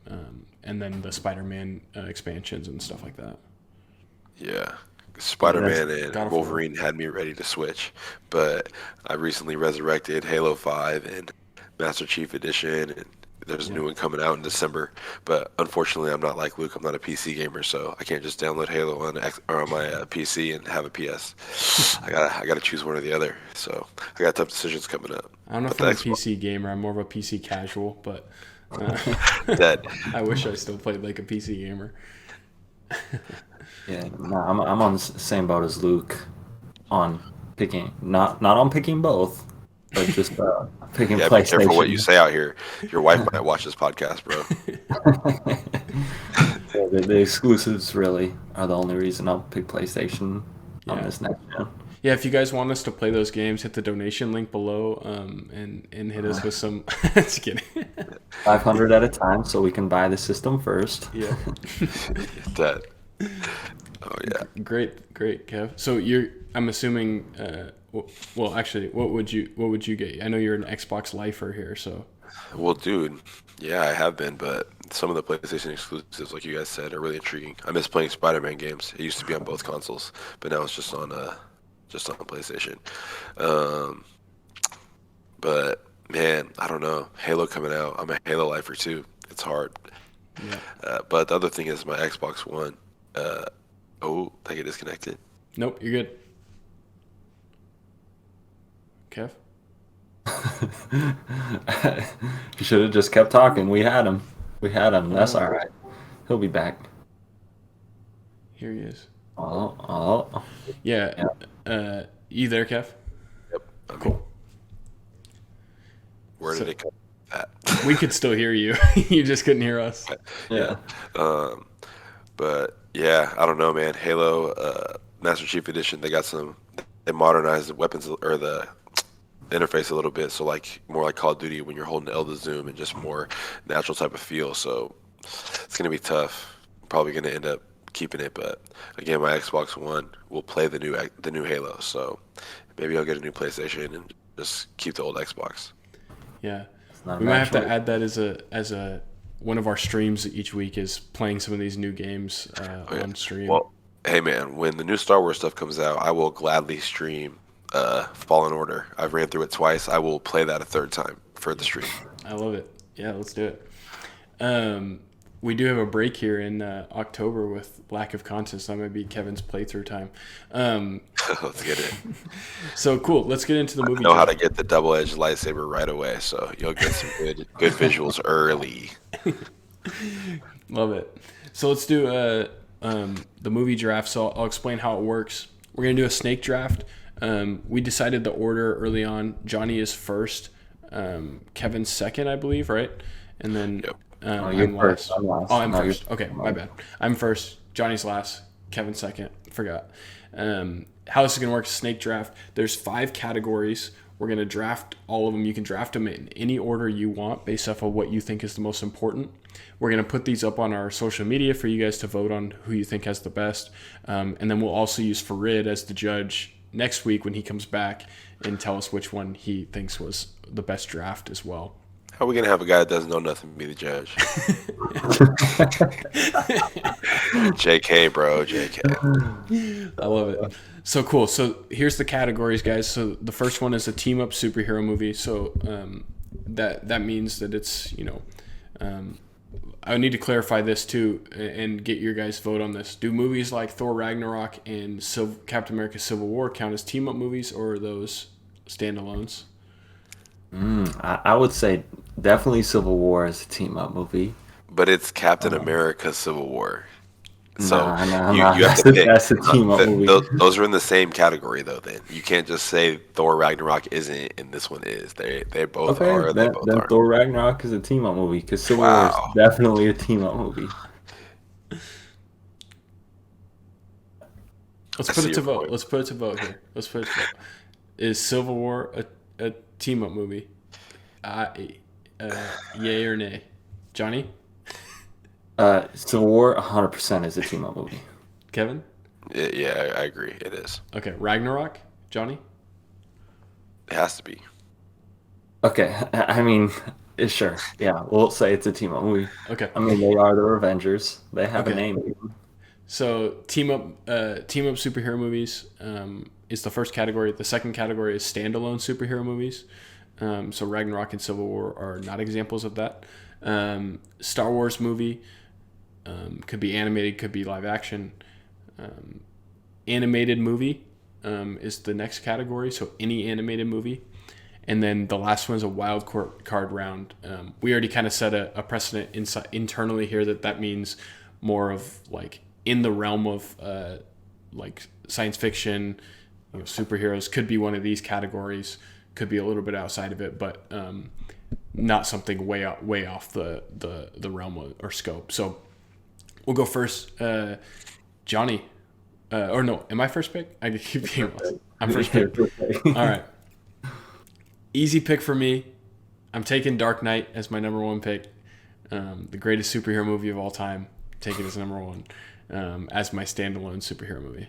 and then the Spider-Man expansions and stuff like that. Yeah. Spider-Man and Wolverine had me ready to switch, but I recently resurrected Halo 5 and Master Chief Edition, and there's a new one coming out in December. But unfortunately, I'm not like Luke. I'm not a PC gamer, so I can't just download Halo on my PC and have a PS. I gotta choose one or the other. So I got tough decisions coming up. I don't know if I'm a PC gamer. I'm more of a PC casual, but I wish I still played like a PC gamer. Yeah, no, I'm on the same boat as Luke on picking, not on picking both, but just picking PlayStation. Be careful what you say out here. Your wife might watch this podcast, bro. Yeah, the exclusives really are the only reason I'll pick PlayStation on Yeah. this next gen. Yeah, if you guys want us to play those games, hit the donation link below, and hit us with some. Just kidding. 500 at a time, so we can buy the system first. Yeah. That. Oh yeah. Great, Kev. So I'm assuming. Well, actually, what would you get? I know you're an Xbox lifer here, so. Well, dude, yeah, I have been, but some of the PlayStation exclusives, like you guys said, are really intriguing. I miss playing Spider-Man games. It used to be on both consoles, but now it's just on PlayStation. Um, but man, I don't know. Halo coming out. I'm a Halo lifer too. It's hard. Yeah. But the other thing is my Xbox One. Oh, did I get disconnected? Nope, you're good. Kev. You should have just kept talking. We had him. That's all right. He'll be back. Here he is. Oh. Yeah. You there, Kev? Yep. Cool. Where did it come? That. We could still hear you. You just couldn't hear us. Yeah. But yeah, I don't know, man. Halo, Master Chief Edition. They modernized the weapons or the interface a little bit, so like more like Call of Duty when you're holding L to zoom and just more natural type of feel. So it's gonna be tough. I'm probably gonna end up keeping it, but again, my Xbox One will play the new Halo. So maybe I'll get a new PlayStation and just keep the old Xbox. Yeah, Not we might have to naturally. add that as a one of our streams each week is playing some of these new games on stream. Well, hey man, when the new Star Wars stuff comes out, I will gladly stream Fallen Order. I've ran through it twice. I will play that a third time for the stream. I love it. Yeah, let's do it. We do have a break here in October with lack of content, so that might be Kevin's playthrough time. Let's get it. So cool. Let's get into the movie. I know how Jeff. to get the double-edged lightsaber right away, so you'll get some good visuals early. Love it. So let's do the movie draft. So I'll explain how it works. We're gonna do a snake draft. We decided the order early on. Johnny is first, Kevin's second, I believe, right? And then Yep. You're I'm first. last. I'm last. Oh, I'm No, first. you're- Okay, my bad. I'm first. Johnny's last. Kevin's second. Forgot. How this is gonna work? Snake draft. There's 5 categories. We're gonna draft all of them. You can draft them in any order you want, based off of what you think is the most important. We're gonna put these up on our social media for you guys to vote on who you think has the best, and then we'll also use Farid as the judge next week when he comes back and tell us which one he thinks was the best draft as well. How are we gonna have a guy that doesn't know nothing be the judge? JK, bro, JK. I love it. So cool. So here's the categories, guys. So the first one is a team up superhero movie. So that means that it's I need to clarify this too and get your guys' vote on this. Do movies like Thor Ragnarok and Captain America Civil War count as team up movies, or are those standalones? I would say definitely Civil War is a team up movie. But it's Captain America Civil War. So Nah, you have that's to a, pick. that's a team up movie. Those are in the same category though. Then you can't just say Thor Ragnarok isn't and this one is. They both Okay, are. They then, both then are. Thor Ragnarok is a team up movie because Civil War Wow. is definitely a team up movie. Let's I put see it to your vote. point. Let's put it to vote here. Let's put it to vote. Is Civil War a team up movie? Yay or nay? Johnny? Civil War 100% is a team up movie. Kevin? Yeah, I agree. It is. Okay. Ragnarok? Johnny? It has to be. Okay, I mean, sure. Yeah, we'll say it's a team up movie. Okay. I mean, they are the Avengers. They have Okay. a name. So team up superhero movies is the first category. The second category is standalone superhero movies. So Ragnarok and Civil War are not examples of that. Star Wars movie could be animated, could be live action. Animated movie is the next category. So any animated movie. And then the last one is a wild card round. We already kind of set a precedent internally here that means more of like in the realm of like science fiction, superheroes could be one of these categories, could be a little bit outside of it, but not something way off the realm or scope. So We'll go first. Johnny. Or no, am I first pick? I keep being lost. I'm first pick. All right. Easy pick for me. I'm taking Dark Knight as my number one pick. The greatest superhero movie of all time. Take it as number one as my standalone superhero movie.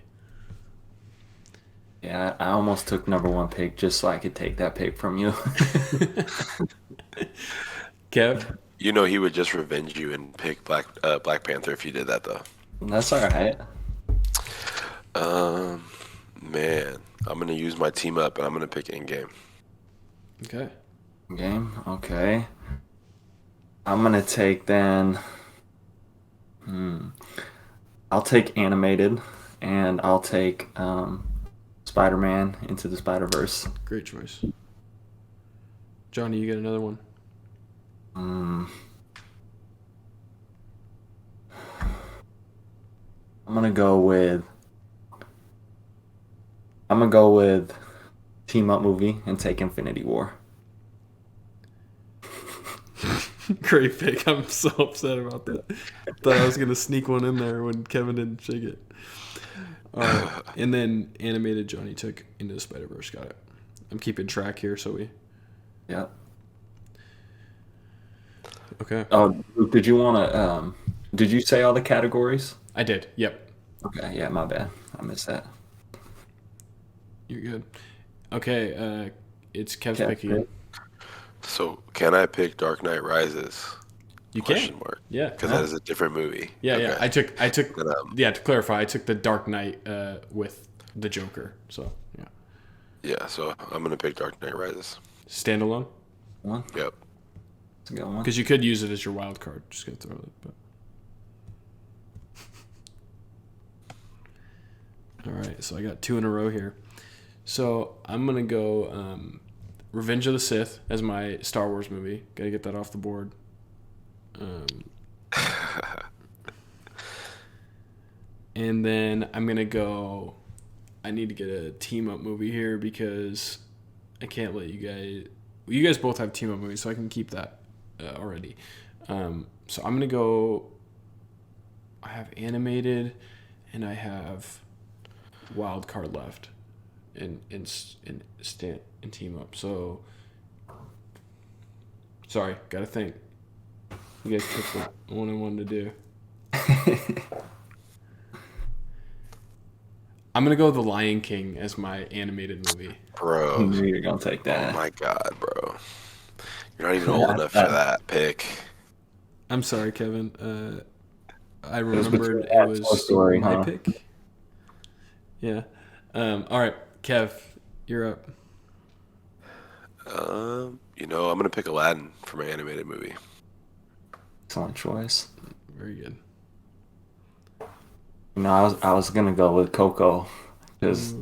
Yeah, I almost took number one pick just so I could take that pick from you. Kev? You know he would just revenge you and pick Black Panther if you did that, though. That's all right. Man, I'm going to use my team up, and I'm going to pick Endgame. Okay. Game. Okay. I'm gonna take then. I'll take animated, and I'll take Spider-Man Into the Spider-Verse. Great choice. Johnny, you get another one. I'm gonna go with team up movie and take Infinity War. Great pick. I'm so upset about that. Thought I was going to sneak one in there when Kevin didn't shake it. All right. And then animated Johnny took Into the Spider-Verse. Got it. I'm keeping track here, so we... Yep. Okay. Oh, Luke, did you want to... did you say all the categories? I did. Yep. Okay, yeah, my bad. I missed that. You're good. Okay, it's Kev's pick again. So, can I pick Dark Knight Rises? You Question can. mark. Yeah. Because that is a different movie. Yeah, Okay. yeah. I took. But, yeah, to clarify, I took the Dark Knight with the Joker. So yeah. Yeah, so I'm going to pick Dark Knight Rises. Standalone. One? Yep. That's a good one. Because you could use it as your wild card. Just gonna throw it. But. All right, so I got 2 in a row here. So I'm gonna go Revenge of the Sith as my Star Wars movie. Gotta get that off the board. And then I'm gonna go. I need to get a team up movie here because I can't let you guys. You guys both have team up movies, so I can keep that already. So I'm gonna go. I have animated, and I have wild card left, and team up. So sorry, gotta think. You guys picked the one I wanted to do. I'm gonna go The Lion King as my animated movie. Bro. You're going to take that. Oh, my God, bro. You're not even old enough for that pick. I'm sorry, Kevin. I remembered between it was Toy Story, my huh? pick. Yeah. All right, Kev, you're up. I'm going to pick Aladdin for my animated movie. Excellent choice. Very good. You know, I was gonna go with Coco because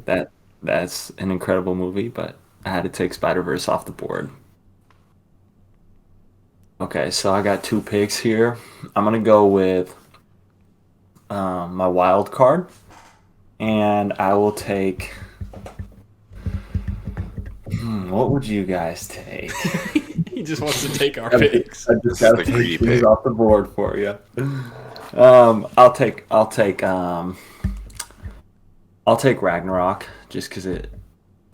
that's an incredible movie, but I had to take Spider-Verse off the board. Okay, so I got 2 picks here. I'm gonna go with my wild card, and I will take. What would you guys take? He just wants to take our picks. I just got to take these off the board for you. I'll take Ragnarok just because it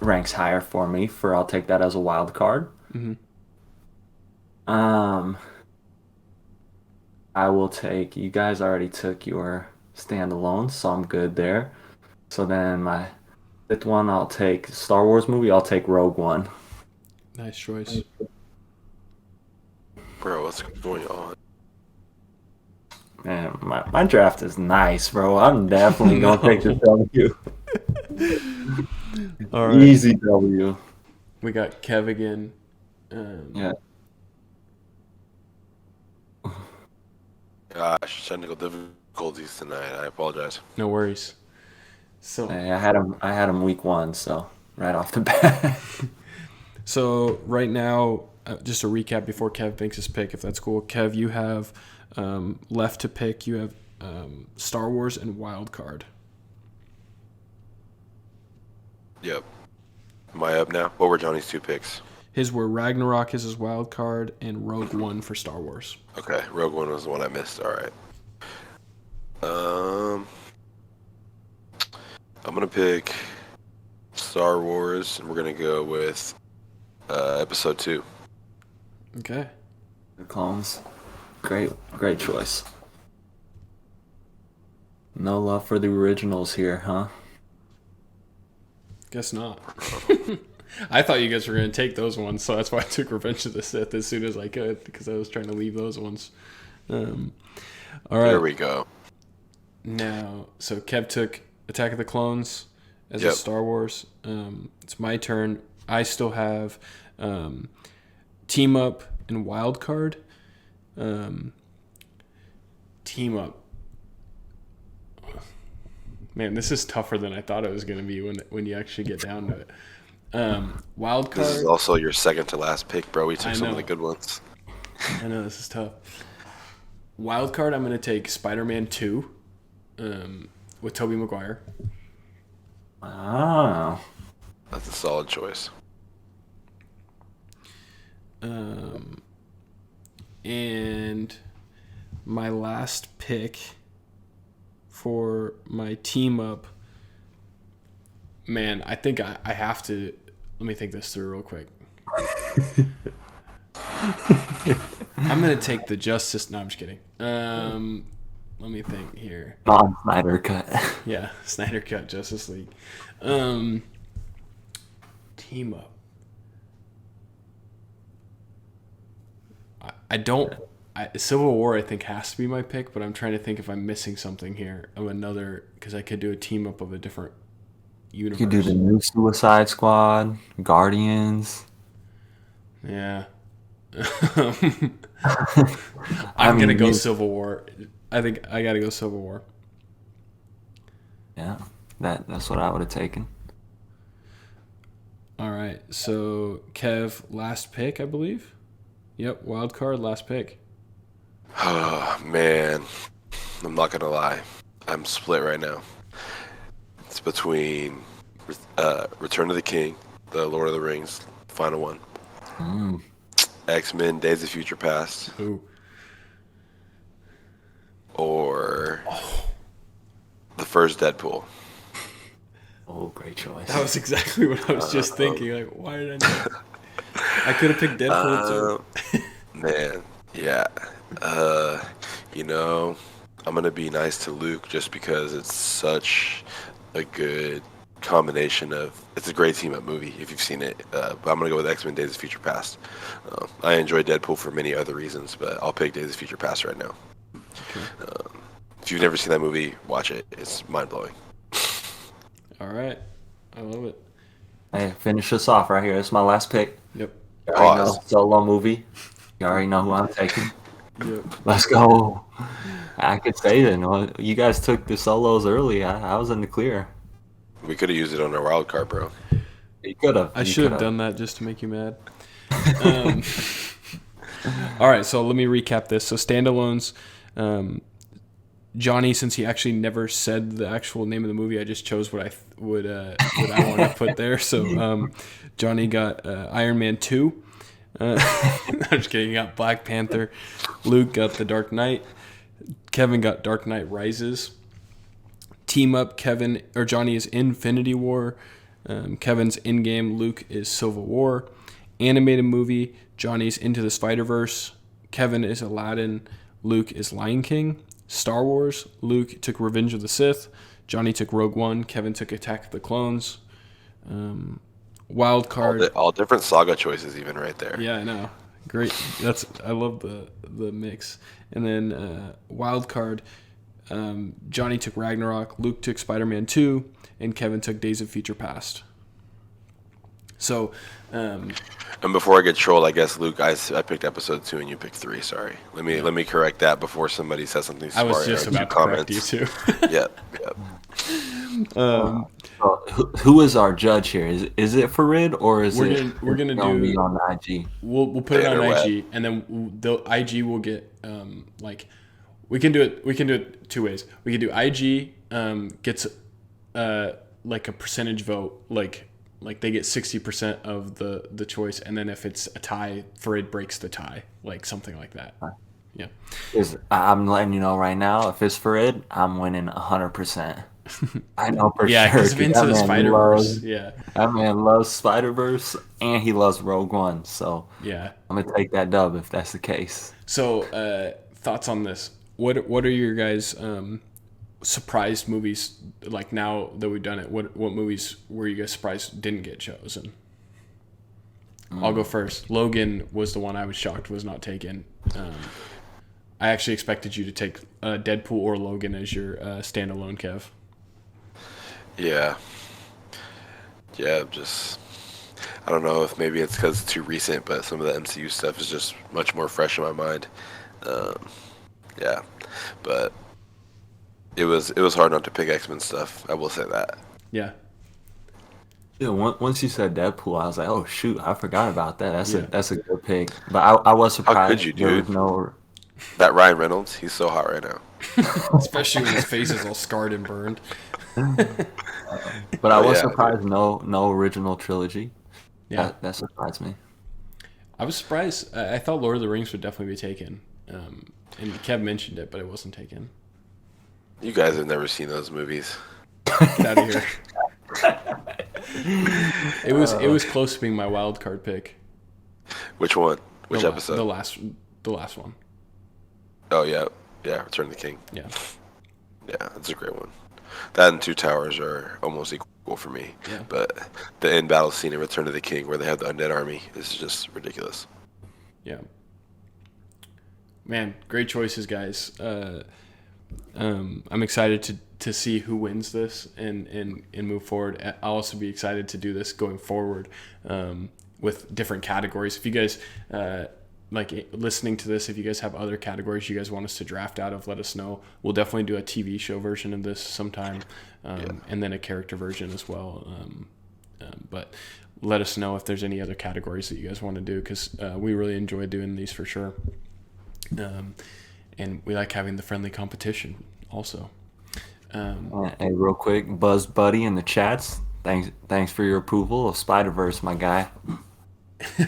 ranks higher for me. I'll take that as a wild card. Mm-hmm. I will take. You guys already took your standalone, so I'm good there. So then my 5th one, I'll take Star Wars movie. I'll take Rogue One. Nice choice. Bro, what's going on? Man, my draft is nice, bro. I'm definitely gonna take the W. All right. Easy W. We got Kev again. Yeah. Gosh, technical difficulties tonight. I apologize. No worries. So Hey, I had him week 1, so right off the bat. So right now, just a recap before Kev makes his pick, if that's cool. Kev, you have left to pick. You have Star Wars and Wild Card. Yep. Am I up now? What were Johnny's 2 picks? His were Ragnarok as his Wild Card and Rogue One for Star Wars. Okay, Rogue One was the one I missed. All right. Um, I'm gonna pick Star Wars, and we're gonna go with Episode 2. Okay. The clones. Great choice. No love for the originals here, huh? Guess not. I thought you guys were going to take those ones, so that's why I took Revenge of the Sith as soon as I could, because I was trying to leave those ones. All right. There we go. Now, so Kev took Attack of the Clones as a Star Wars. It's my turn. I still have Team Up and Wild Card. Team Up. Man, this is tougher than I thought it was going to be when you actually get down to it. Wild Card. This is also your second to last pick, bro. We took some of the good ones. I know, this is tough. Wild Card, I'm going to take Spider-Man 2 with Tobey Maguire. Wow. That's a solid choice. And my last pick for my Team Up, man, I think I have to. Let me think this through real quick. I'm going to take the Justice. No, I'm just kidding. Let me think here. Non-Snyder cut. Yeah, Snyder Cut, Justice League. Team Up. Civil War, I think, has to be my pick, but I'm trying to think if I'm missing something here of another, because I could do a team up of a different universe. You could do the new Suicide Squad, Guardians. Yeah. I'm going to go Civil War. I think I got to go Civil War. Yeah, that's what I would have taken. All right, so Kev, last pick, I believe. Yep, wild card, last pick. Oh, man. I'm not going to lie. I'm split right now. It's between Return of the King, the Lord of the Rings, final one. X-Men, Days of Future Past. Ooh. Or the first Deadpool. Oh, great choice. That was exactly what I was just thinking. Like, why did I know? I could have picked Deadpool too. Man, yeah. I'm going to be nice to Luke just because it's such a good combination of... It's a great team-up movie if you've seen it. But I'm going to go with X-Men Days of Future Past. I enjoy Deadpool for many other reasons, but I'll pick Days of Future Past right now. Okay. If you've never seen that movie, watch it. It's mind-blowing. All right. I love it. Hey, finish us off right here. It's my last pick. Yep. You already know, solo movie. You already know who I'm taking. Yep. Let's go. I could say then. Well, you guys took the solos early. I was in the clear. We could have used it on our wild card, bro. You could have. I should have done that just to make you mad. All right, so let me recap this. So standalones, Johnny, since he actually never said the actual name of the movie, I just chose what I want to put there. So Johnny got Iron Man 2. I'm just kidding. He got Black Panther. Luke got The Dark Knight. Kevin got Dark Knight Rises. Team up, Johnny is Infinity War. Kevin's Endgame. Luke is Civil War. Animated movie, Johnny's Into the Spider-Verse. Kevin is Aladdin. Luke is Lion King. Star Wars, Luke took Revenge of the Sith. Johnny took Rogue One. Kevin took Attack of the Clones. Wild card. All different saga choices even right there. Yeah, I know. Great. I love the mix. And then wild card, Johnny took Ragnarok. Luke took Spider-Man 2. And Kevin took Days of Future Past. So, and before I get trolled, I guess Luke, I picked episode 2 and you picked 3. Sorry, let me correct that before somebody says something. I was just about to correct you too. Yep. Who is our judge here? Is it Farid or is we're gonna do on IG? We'll put it on IG, and then the IG will get we can do it 2 ways. We can do IG gets like a percentage vote, like they get 60% of the choice, and then if it's a tie, Farid breaks the tie, like something like that. Yeah. 'Cause I'm letting you know right now, if it's Farid, I'm winning 100%. I know for Yeah, sure. because 'Cause Into the Spider Verse. Yeah. that man loves Spider Verse and he loves Rogue One. So Yeah. I'm gonna take that dub if that's the case. So, thoughts on this? What are your guys' surprised movies? Like now that we've done it, what movies were you guys surprised didn't get chosen? I'll go first. Logan was the one I was shocked was not taken. I actually expected you to take Deadpool or Logan as your standalone, Kev. Yeah, yeah. Just I don't know if maybe it's because it's too recent, but some of the MCU stuff is just much more fresh in my mind. Um, yeah, but it was hard not to pick X-Men stuff. I will say that. Yeah, Yeah, once you said Deadpool, I was like, oh shoot, I forgot about that. yeah. That's a good pick. But I was How could surprised you, there dude? was no. That Ryan Reynolds, he's so hot right now. Especially when his face is all scarred and burned. But I Oh was yeah, dude. surprised no original trilogy. Yeah, That surprised me. I was surprised. I thought Lord of the Rings would definitely be taken. And Kev mentioned it, but it wasn't taken. You guys have never seen those movies. Get out of here. It was close to being my wild card pick. Which one? The Which la- episode? the last one. Oh yeah, yeah. Return of the King. Yeah, Yeah, that's a great one. That and Two Towers are almost equal for me. yeah, But the end battle scene in Return of the King, where they have the undead army, is just ridiculous. yeah. Man, great choices, guys. I'm excited to see who wins this and move forward. I'll also be excited to do this going forward with different categories. If you guys like listening to this, if you guys have other categories you guys want us to draft out of, let us know. We'll definitely do a TV show version of this sometime, and then a character version as well. But let us know if there's any other categories that you guys want to do, because we really enjoy doing these for sure. And we like having the friendly competition also. Hey, real quick, Buzz Buddy in the chats. Thanks for your approval of Spider Verse, my guy.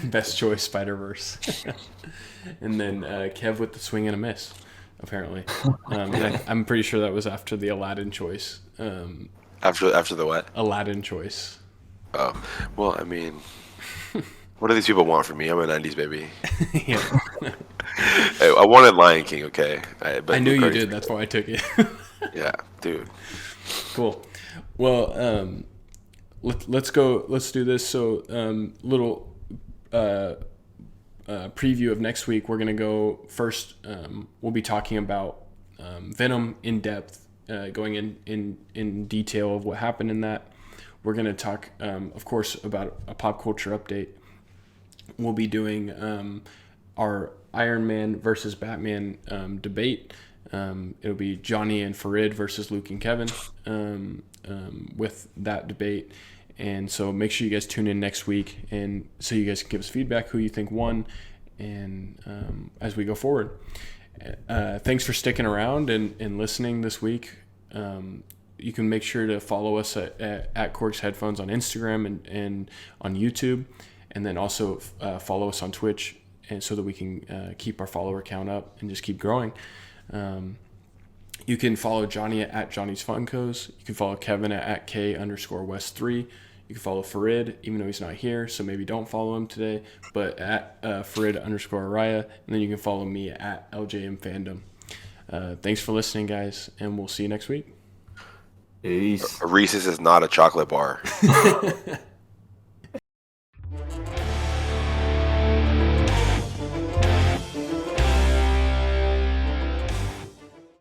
Best choice, Spider-Verse. And then Kev with the swing and a miss, apparently. And I'm pretty sure that was after the Aladdin choice. After the what? Aladdin choice. Oh, well, I mean, what do these people want from me? I'm a '90s baby. Yeah. Hey, I wanted Lion King, okay? But I knew you Luke did. That's why I took it. Yeah, dude. Cool. Well, let's go. Let's do this. So, little preview of next week. We're gonna go first. We'll be talking about Venom in depth, going in detail of what happened in that. We're gonna talk, of course, about a pop culture update. We'll be doing our Iron Man versus Batman debate. It'll be Johnny and Farid versus Luke and Kevin with that debate. And so make sure you guys tune in next week, and so you guys can give us feedback who you think won, and as we go forward. Thanks for sticking around and listening this week. You can make sure to follow us at Corks Headphones on Instagram and on YouTube, and then also follow us on Twitch, and so that we can keep our follower count up and just keep growing. You can follow Johnny at Johnny's Funkos. You can follow Kevin at K_West3. You can follow Farid, even though he's not here, so maybe don't follow him today, but at Farid_Araya. And then you can follow me at LJM Fandom. Thanks for listening, guys, and we'll see you next week. Peace. Reese's is not a chocolate bar.